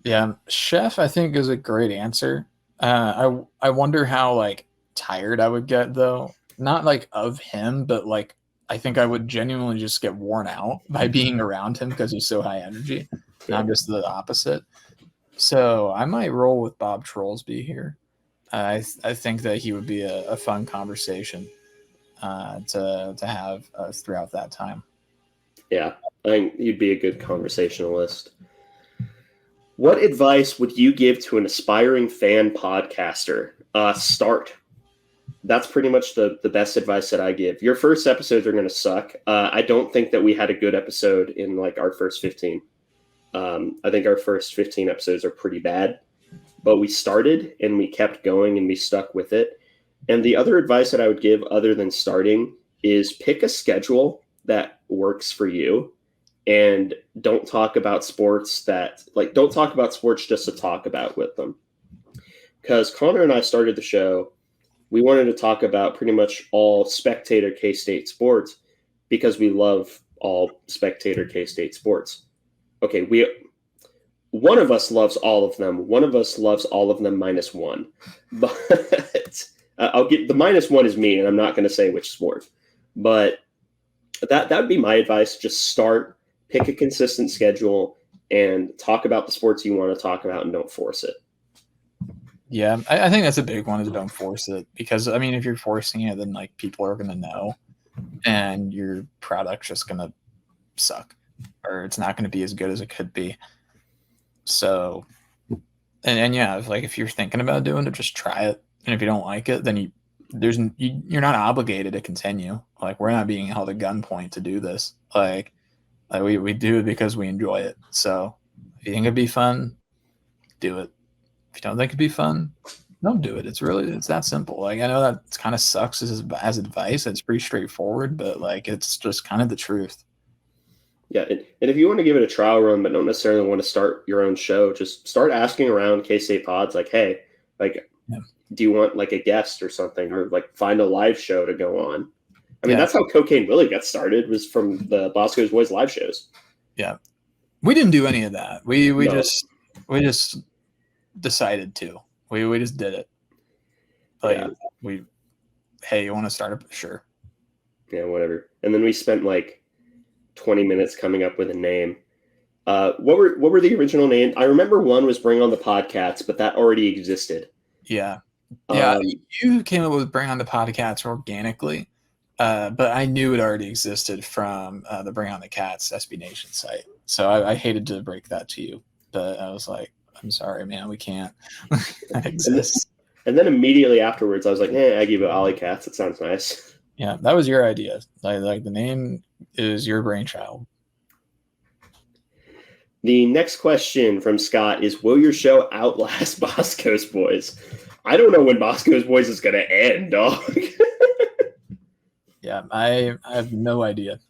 [SPEAKER 2] Yeah, Chef, I think, is a great answer. I wonder how like tired I would get though. Not like of him, but like I think I would genuinely just get worn out by being around him because he's so high energy. And I'm just the opposite. So I might roll with Bob Trollsby here. I think that he would be a fun conversation to have throughout that time.
[SPEAKER 1] Yeah, I think you'd be a good conversationalist. What advice would you give to an aspiring fan podcaster? Start. that's pretty much the best advice that I give. Your first episodes are going to suck. I don't think that we had a good episode in like our first 15. I think our first 15 episodes are pretty bad, but we started and we kept going and we stuck with it. And the other advice that I would give other than starting is pick a schedule that works for you, and don't talk about sports don't talk about sports just to talk about with them. Because Connor and I started the show, we wanted to talk about pretty much all spectator K-State sports because we love all spectator K-State sports. Okay, one of us loves all of them. One of us loves all of them minus one. But I'll get the minus one is me, and I'm not going to say which sport. But that would be my advice. Just start, pick a consistent schedule, and talk about the sports you want to talk about, and don't force it.
[SPEAKER 2] Yeah, I think that's a big one, is don't force it. Because, I mean, if you're forcing it, then, like, people are going to know, and your product's just going to suck, or it's not going to be as good as it could be. So, and yeah, if you're thinking about doing it, just try it. And if you don't like it, then you're not obligated to continue. Like, we're not being held at gunpoint to do this. Like we do it because we enjoy it. So if you think it'd be fun, do it. If you don't think it'd be fun, don't do it. It's that simple. Like, I know that kind of sucks as advice. It's pretty straightforward, but like, it's just kind of the truth.
[SPEAKER 1] Yeah, and if you want to give it a trial run, but don't necessarily want to start your own show, just start asking around K-State pods, like, hey, like, do you want like a guest or something, or like find a live show to go on? I mean, that's how Cocaine Willie got started, was from the Bosco's Boys live shows.
[SPEAKER 2] Yeah, we didn't do any of that. We just decided to. We just did it. Like, hey, you want to start up? Sure.
[SPEAKER 1] Yeah, whatever. And then we spent like 20 minutes coming up with a name. What were the original names? I remember one was Bring on the Batcats, but that already existed.
[SPEAKER 2] Yeah. You came up with Bring on the Batcats organically, but I knew it already existed from the Bring on the Cats SB Nation site. So I hated to break that to you, but I was like, I'm sorry, man, we can't. That exists.
[SPEAKER 1] And then immediately afterwards, I was like, I give it Alleycats. It sounds nice.
[SPEAKER 2] Yeah, that was your idea. Like the name is your brainchild.
[SPEAKER 1] The next question from Scott is, will your show outlast Bosco's Boys? I don't know when Bosco's Boys is going to end, dog.
[SPEAKER 2] Yeah, I have no idea.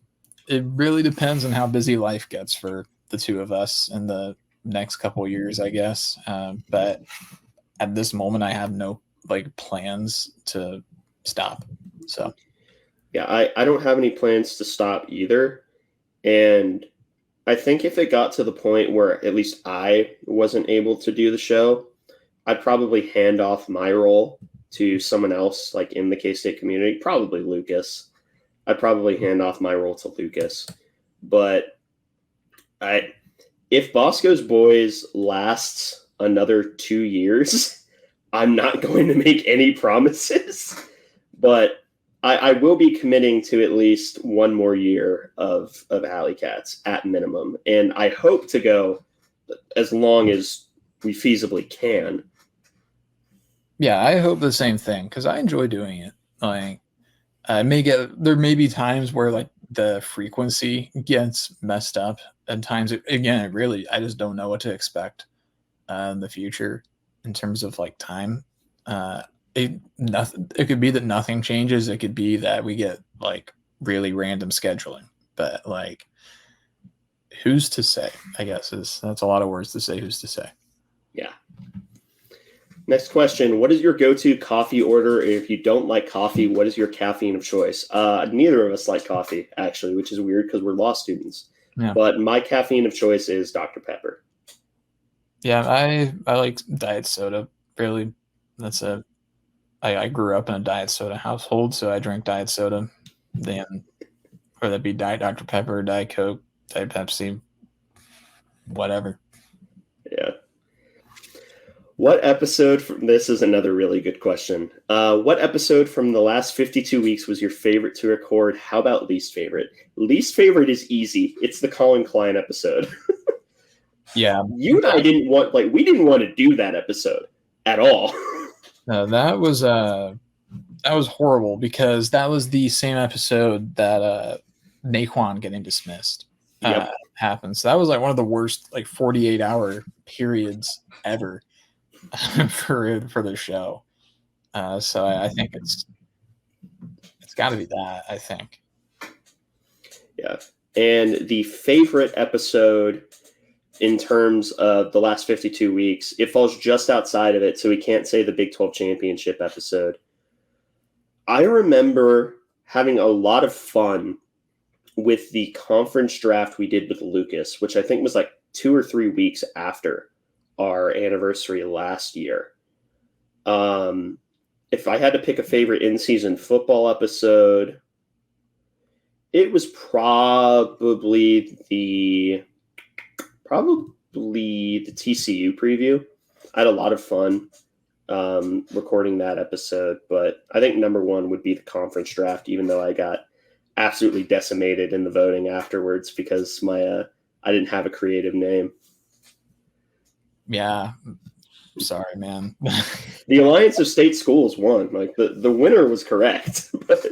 [SPEAKER 2] It really depends on how busy life gets for the two of us in the next couple of years, I guess. But at this moment, I have no plans to stop. So,
[SPEAKER 1] yeah, I don't have any plans to stop either. And I think if it got to the point where at least I wasn't able to do the show, I'd probably hand off my role to someone else, like in the K-State community, probably Lucas. I'd probably hand off my role to Lucas. But if Bosco's Boys lasts another 2 years, I'm not going to make any promises. But I will be committing to at least one more year of Alleycats at minimum. And I hope to go as long as we feasibly can.
[SPEAKER 2] Yeah, I hope the same thing, because I enjoy doing it. Like, there may be times where the frequency gets messed up, and times I just don't know what to expect in the future in terms of time. It could be that nothing changes. It could be that we get really random scheduling, but who's to say? I guess that's a lot of words to say. Who's to say?
[SPEAKER 1] Yeah. Next question. What is your go-to coffee order? If you don't like coffee, what is your caffeine of choice? Neither of us like coffee, actually, which is weird because we're law students. Yeah. But my caffeine of choice is Dr. Pepper.
[SPEAKER 2] Yeah, I like diet soda. Really, I grew up in a diet soda household, so I drink diet soda. Then, whether that be Diet Dr. Pepper, Diet Coke, Diet Pepsi, whatever.
[SPEAKER 1] Yeah. What episode this is another really good question. What episode from the last 52 weeks was your favorite to record? How about least favorite? Least favorite is easy. It's the Colin Klein episode.
[SPEAKER 2] Yeah.
[SPEAKER 1] You and I we didn't want to do that episode at all.
[SPEAKER 2] That was That was horrible because that was the same episode that Naquan getting dismissed
[SPEAKER 1] Yep.
[SPEAKER 2] happened. So that was like one of the worst like 48-hour periods ever for the show. So I think it's got to be that, I think.
[SPEAKER 1] Yeah. And the favorite episode in terms of the last 52 weeks, it falls just outside of it, so we can't say the Big 12 championship episode. I remember having a lot of fun with the conference draft we did with Lucas, which I think was like 2 or 3 weeks after our anniversary last year. If I had to pick a favorite in-season football episode, it was probably the TCU preview. I had a lot of fun recording that episode, but I think number one would be the conference draft, even though I got absolutely decimated in the voting afterwards because I didn't have a creative name.
[SPEAKER 2] Yeah. Sorry, man.
[SPEAKER 1] The Alliance of State Schools won. Like the winner was correct. But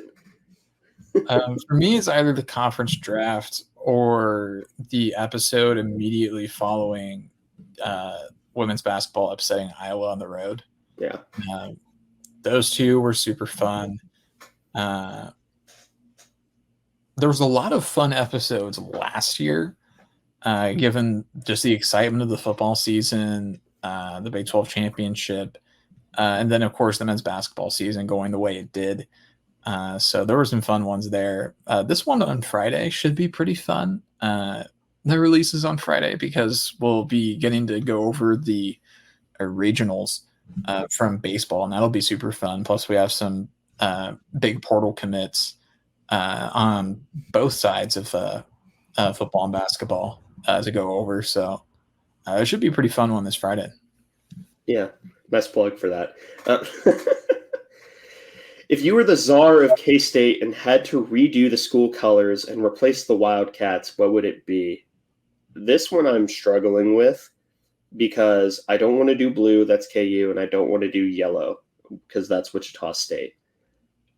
[SPEAKER 2] for me, it's either the conference draft or the episode immediately following women's basketball upsetting Iowa on the road.
[SPEAKER 1] Yeah.
[SPEAKER 2] Those two were super fun. There was a lot of fun episodes last year, given just the excitement of the football season, the Big 12 championship, and then, of course, the men's basketball season going the way it did. So there were some fun ones there. This one on Friday should be pretty fun. The release is on Friday because we'll be getting to go over the regionals from baseball, and that'll be super fun. Plus, we have some big portal commits on both sides of football and basketball to go over. So it should be a pretty fun one this Friday.
[SPEAKER 1] Yeah, nice plug for that. If you were the czar of K-State and had to redo the school colors and replace the Wildcats, what would it be? This one I'm struggling with because I don't want to do blue, that's KU, and I don't want to do yellow because that's Wichita State.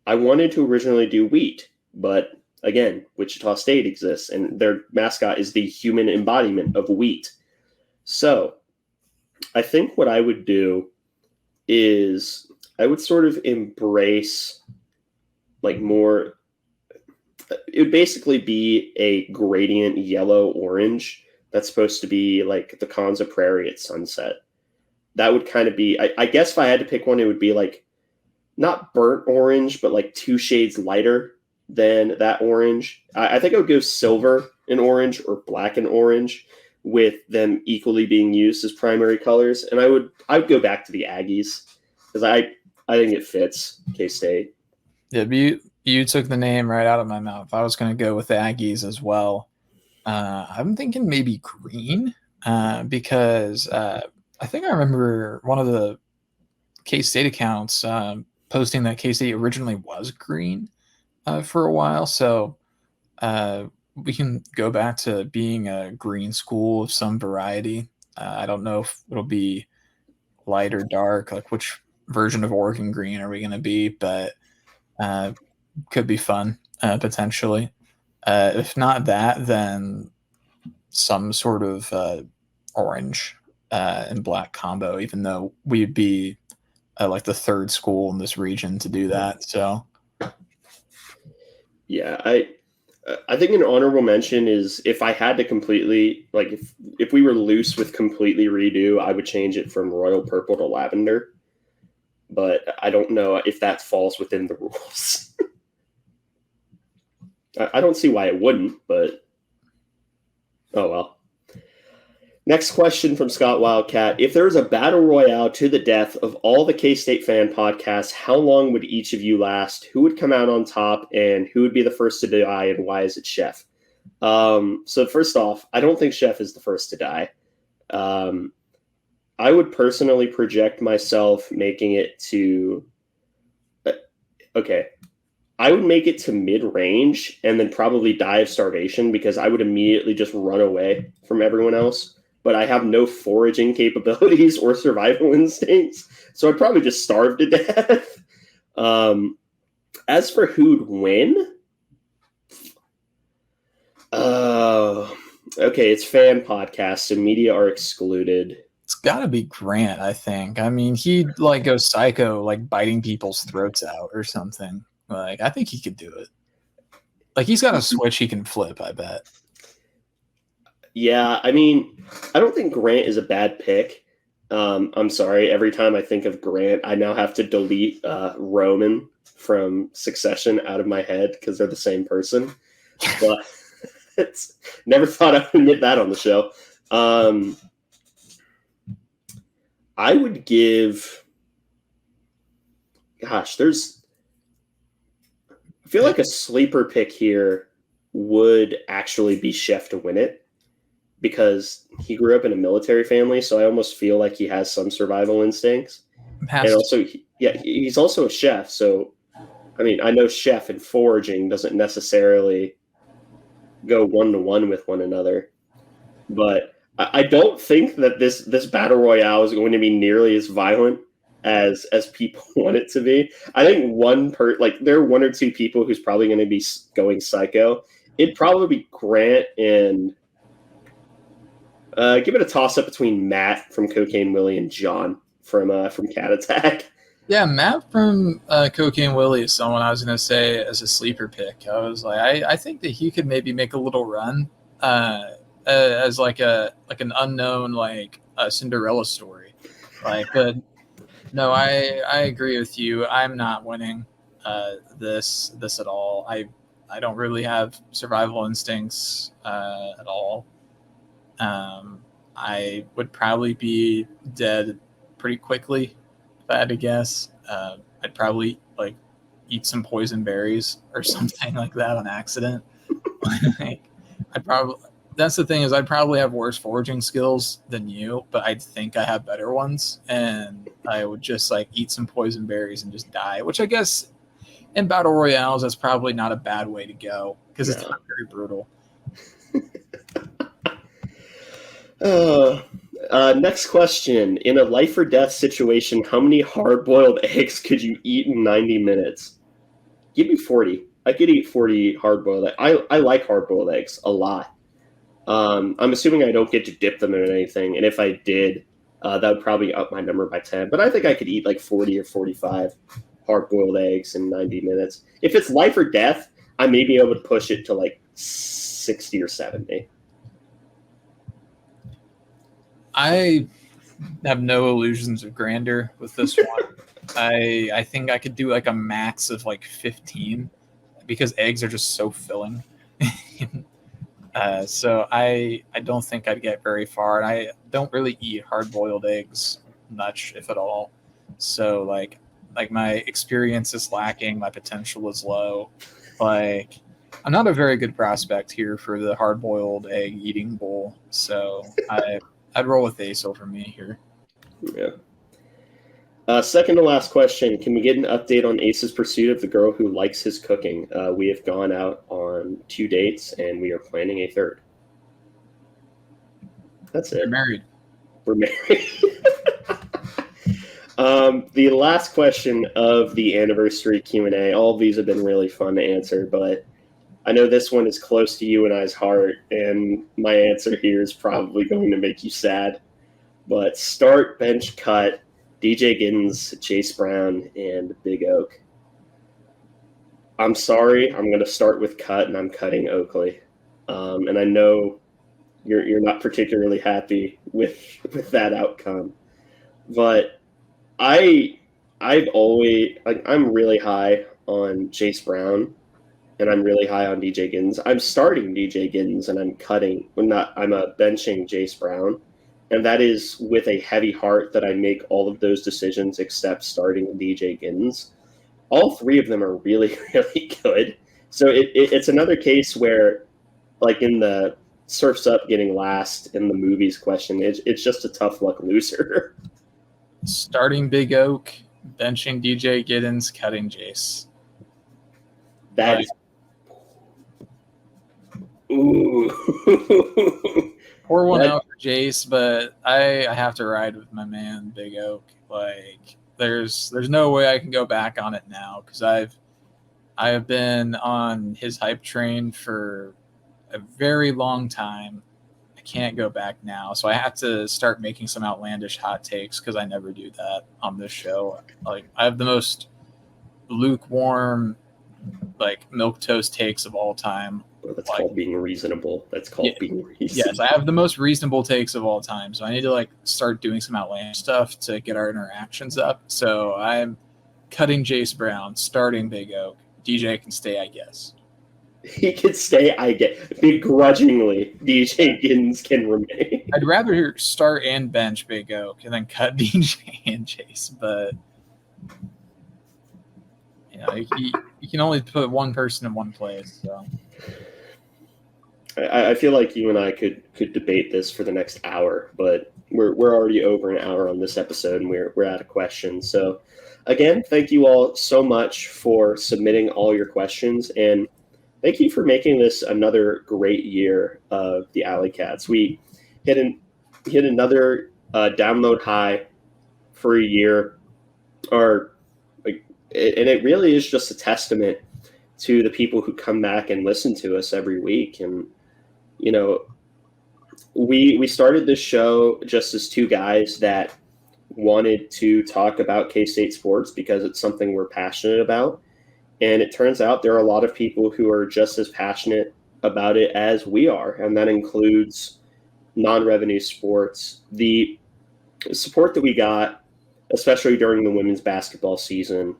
[SPEAKER 1] I wanted to originally do wheat, but again, Wichita State exists, and their mascot is the human embodiment of wheat. So I think what I would do is I would sort of embrace like more, it would basically be a gradient yellow-orange that's supposed to be like the Konza Prairie at sunset. That would kind of be, I guess if I had to pick one, it would be like not burnt orange, but like 2 shades lighter than that orange. I think I would go silver and orange or black and orange with them equally being used as primary colors. And I would go back to the Aggies because I think it fits K-State.
[SPEAKER 2] Yeah, but you took the name right out of my mouth. I was going to go with the Aggies as well. I'm thinking maybe green because I think I remember one of the K-State accounts posting that K-State originally was green for a while. So we can go back to being a green school of some variety. I don't know if it'll be light or dark, like which version of Oregon green are we going to be, but could be fun potentially. If not that, then some sort of orange and black combo, even though we'd be like the third school in this region to do that. So
[SPEAKER 1] yeah, I think an honorable mention is if I had to completely, like if we were loose with completely redo, I would change it from royal purple to lavender. But I don't know if that falls within the rules. I don't see why it wouldn't, but oh well. Next question from Scott Wildcat. If there was a battle royale to the death of all the K-State fan podcasts, how long would each of you last? Who would come out on top, and who would be the first to die, and why is it Chef? So first off, I don't think Chef is the first to die. I would personally project myself making it to I would make it to mid-range and then probably die of starvation because I would immediately just run away from everyone else. But I have no foraging capabilities or survival instincts, so I'd probably just starve to death. As for who'd win, okay, it's fan podcasts, so media are excluded.
[SPEAKER 2] It's got to be Grant, I think. I mean, he'd like go psycho, like biting people's throats out or something. Like, I think he could do it. Like, he's got a switch he can flip, I bet.
[SPEAKER 1] Yeah, I mean, I don't think Grant is a bad pick. I'm sorry. Every time I think of Grant, I now have to delete Roman from Succession out of my head because they're the same person. But it's never thought I would get that on the show. I would give. Gosh, I feel like a sleeper pick here would actually be Chef to win it because he grew up in a military family, so I almost feel like he has some survival instincts. And also, he's also a chef, so I mean, I know chef and foraging doesn't necessarily go one-to-one with one another, but I don't think that this battle royale is going to be nearly as violent as people want it to be. I think there are one or two people who's probably going to be going psycho. It'd probably be Grant and give it a toss-up between Matt from Cocaine Willie and John from Cat Attack.
[SPEAKER 2] Yeah, Matt from Cocaine Willie is someone I was going to say as a sleeper pick. I was like, I think that he could maybe make a little run as like an unknown like a Cinderella story. Like, but no, I agree with you. I'm not winning this at all. I don't really have survival instincts at all. I would probably be dead pretty quickly if I had to guess. I'd probably like eat some poison berries or something like that on accident. That's the thing is I'd probably have worse foraging skills than you, but I think I have better ones, and I would just like eat some poison berries and just die, which I guess in battle royales that's probably not a bad way to go because it's not very brutal.
[SPEAKER 1] Next question. In a life or death situation, how many hard-boiled eggs could you eat in 90 minutes? Give me 40. I could eat 40 hard-boiled eggs. I like hard-boiled eggs a lot. I'm assuming I don't get to dip them in anything, and if I did, that would probably up my number by 10. But I think I could eat like 40 or 45 hard-boiled eggs in 90 minutes. If it's life or death, I may be able to push it to like 60 or 70.
[SPEAKER 2] I have no illusions of grandeur with this one. I think I could do like a max of like 15 because eggs are just so filling. So I don't think I'd get very far, and I don't really eat hard-boiled eggs much, if at all. So like my experience is lacking, my potential is low. Like I'm not a very good prospect here for the hard-boiled egg eating bowl. So I'd roll with Ace over me here.
[SPEAKER 1] Yeah. Second to last question. Can we get an update on Ace's pursuit of the girl who likes his cooking? We have gone out on 2 dates, and we are planning a third. That's it. We're married. The last question of the anniversary Q&A. All of these have been really fun to answer, but I know this one is close to you and I's heart, and my answer here is probably going to make you sad. But start, bench, cut, DJ Giddens, Jace Brown, and Big Oak. I'm sorry. I'm going to start with cut, and I'm cutting Oakley. And I know you're not particularly happy with that outcome, but I'm really high on Jace Brown. And I'm really high on DJ Giddens. I'm starting DJ Giddens, and I'm benching Jace Brown. And that is with a heavy heart that I make all of those decisions except starting DJ Giddens. All three of them are really, really good. So it's another case where, like in the Surf's Up getting last in the movies question, it's just a tough luck loser.
[SPEAKER 2] Starting Big Oak, benching DJ Giddens, cutting Jace.
[SPEAKER 1] That is... Ooh.
[SPEAKER 2] Pour one out for Jace, but I have to ride with my man Big Oak. Like there's no way I can go back on it now because I've I have been on his hype train for a very long time. I can't go back now, so I have to start making some outlandish hot takes because I never do that on this show. Like, I have the most lukewarm, like, milquetoast takes of all time.
[SPEAKER 1] That's called being reasonable. That's called being reasonable.
[SPEAKER 2] Yes, I have the most reasonable takes of all time, so I need to like start doing some outlandish stuff to get our interactions up. So I'm cutting Jace Brown, starting Big Oak. DJ can stay, I guess.
[SPEAKER 1] He can stay, I get. Begrudgingly, DJ Giddens can remain.
[SPEAKER 2] I'd rather start and bench Big Oak and then cut DJ and Jace, but you know, you can only put one person in one place. So
[SPEAKER 1] I feel like you and I could debate this for the next hour, but we're already over an hour on this episode, and we're out of questions. So, again, thank you all so much for submitting all your questions, and thank you for making this another great year of the Alleycats. We hit another download high for a year, and it really is just a testament to the people who come back and listen to us every week. And you know, we started this show just as two guys that wanted to talk about K-State sports because it's something we're passionate about. And it turns out there are a lot of people who are just as passionate about it as we are. And that includes non-revenue sports. The support that we got, especially during the women's basketball season,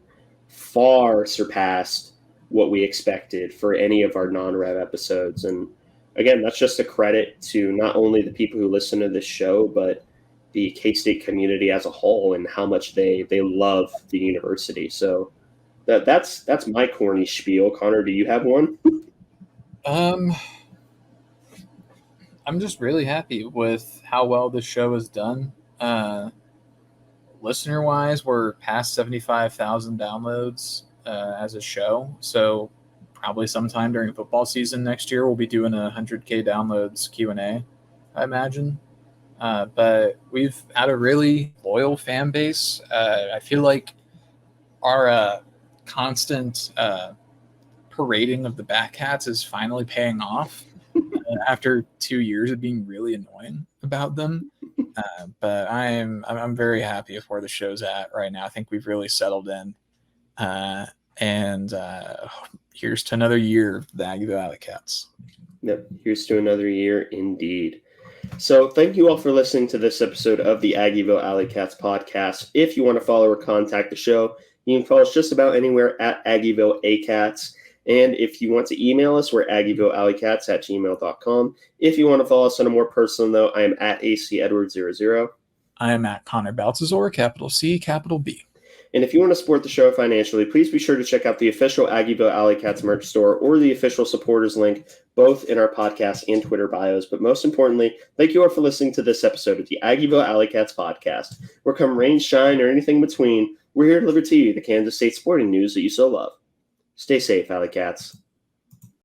[SPEAKER 1] far surpassed what we expected for any of our non-rev episodes. And again, that's just a credit to not only the people who listen to this show, but the K-State community as a whole and how much they love the university. So that's my corny spiel. Connor, do you have one?
[SPEAKER 2] I'm just really happy with how well this show has done. Listener-wise, we're past 75,000 downloads as a show. So probably sometime during football season next year, we'll be doing a 100K downloads QnA, I imagine. But we've had a really loyal fan base. I feel like our constant parading of the Batcats is finally paying off after 2 years of being really annoying about them. But I'm very happy with where the show's at right now. I think we've really settled in. And here's to another year of the Aggieville Alleycats.
[SPEAKER 1] Yep, here's to another year indeed. So thank you all for listening to this episode of the Aggieville Alleycats podcast. If you want to follow or contact the show, you can follow us just about anywhere at Aggieville Acats. And if you want to email us, we're AggievilleAlleycats@gmail.com. If you want to follow us on a more personal note, I am at ACEdwards00.
[SPEAKER 2] I am at Connor Baltazar, capital C, capital B.
[SPEAKER 1] And if you want to support the show financially, please be sure to check out the official Aggieville Alleycats merch store or the official supporters link, both in our podcast and Twitter bios. But most importantly, thank you all for listening to this episode of the Aggieville Alleycats podcast. Where come rain, shine, or anything between, we're here to deliver to you the Kansas State sporting news that you so love. Stay safe, Alleycats.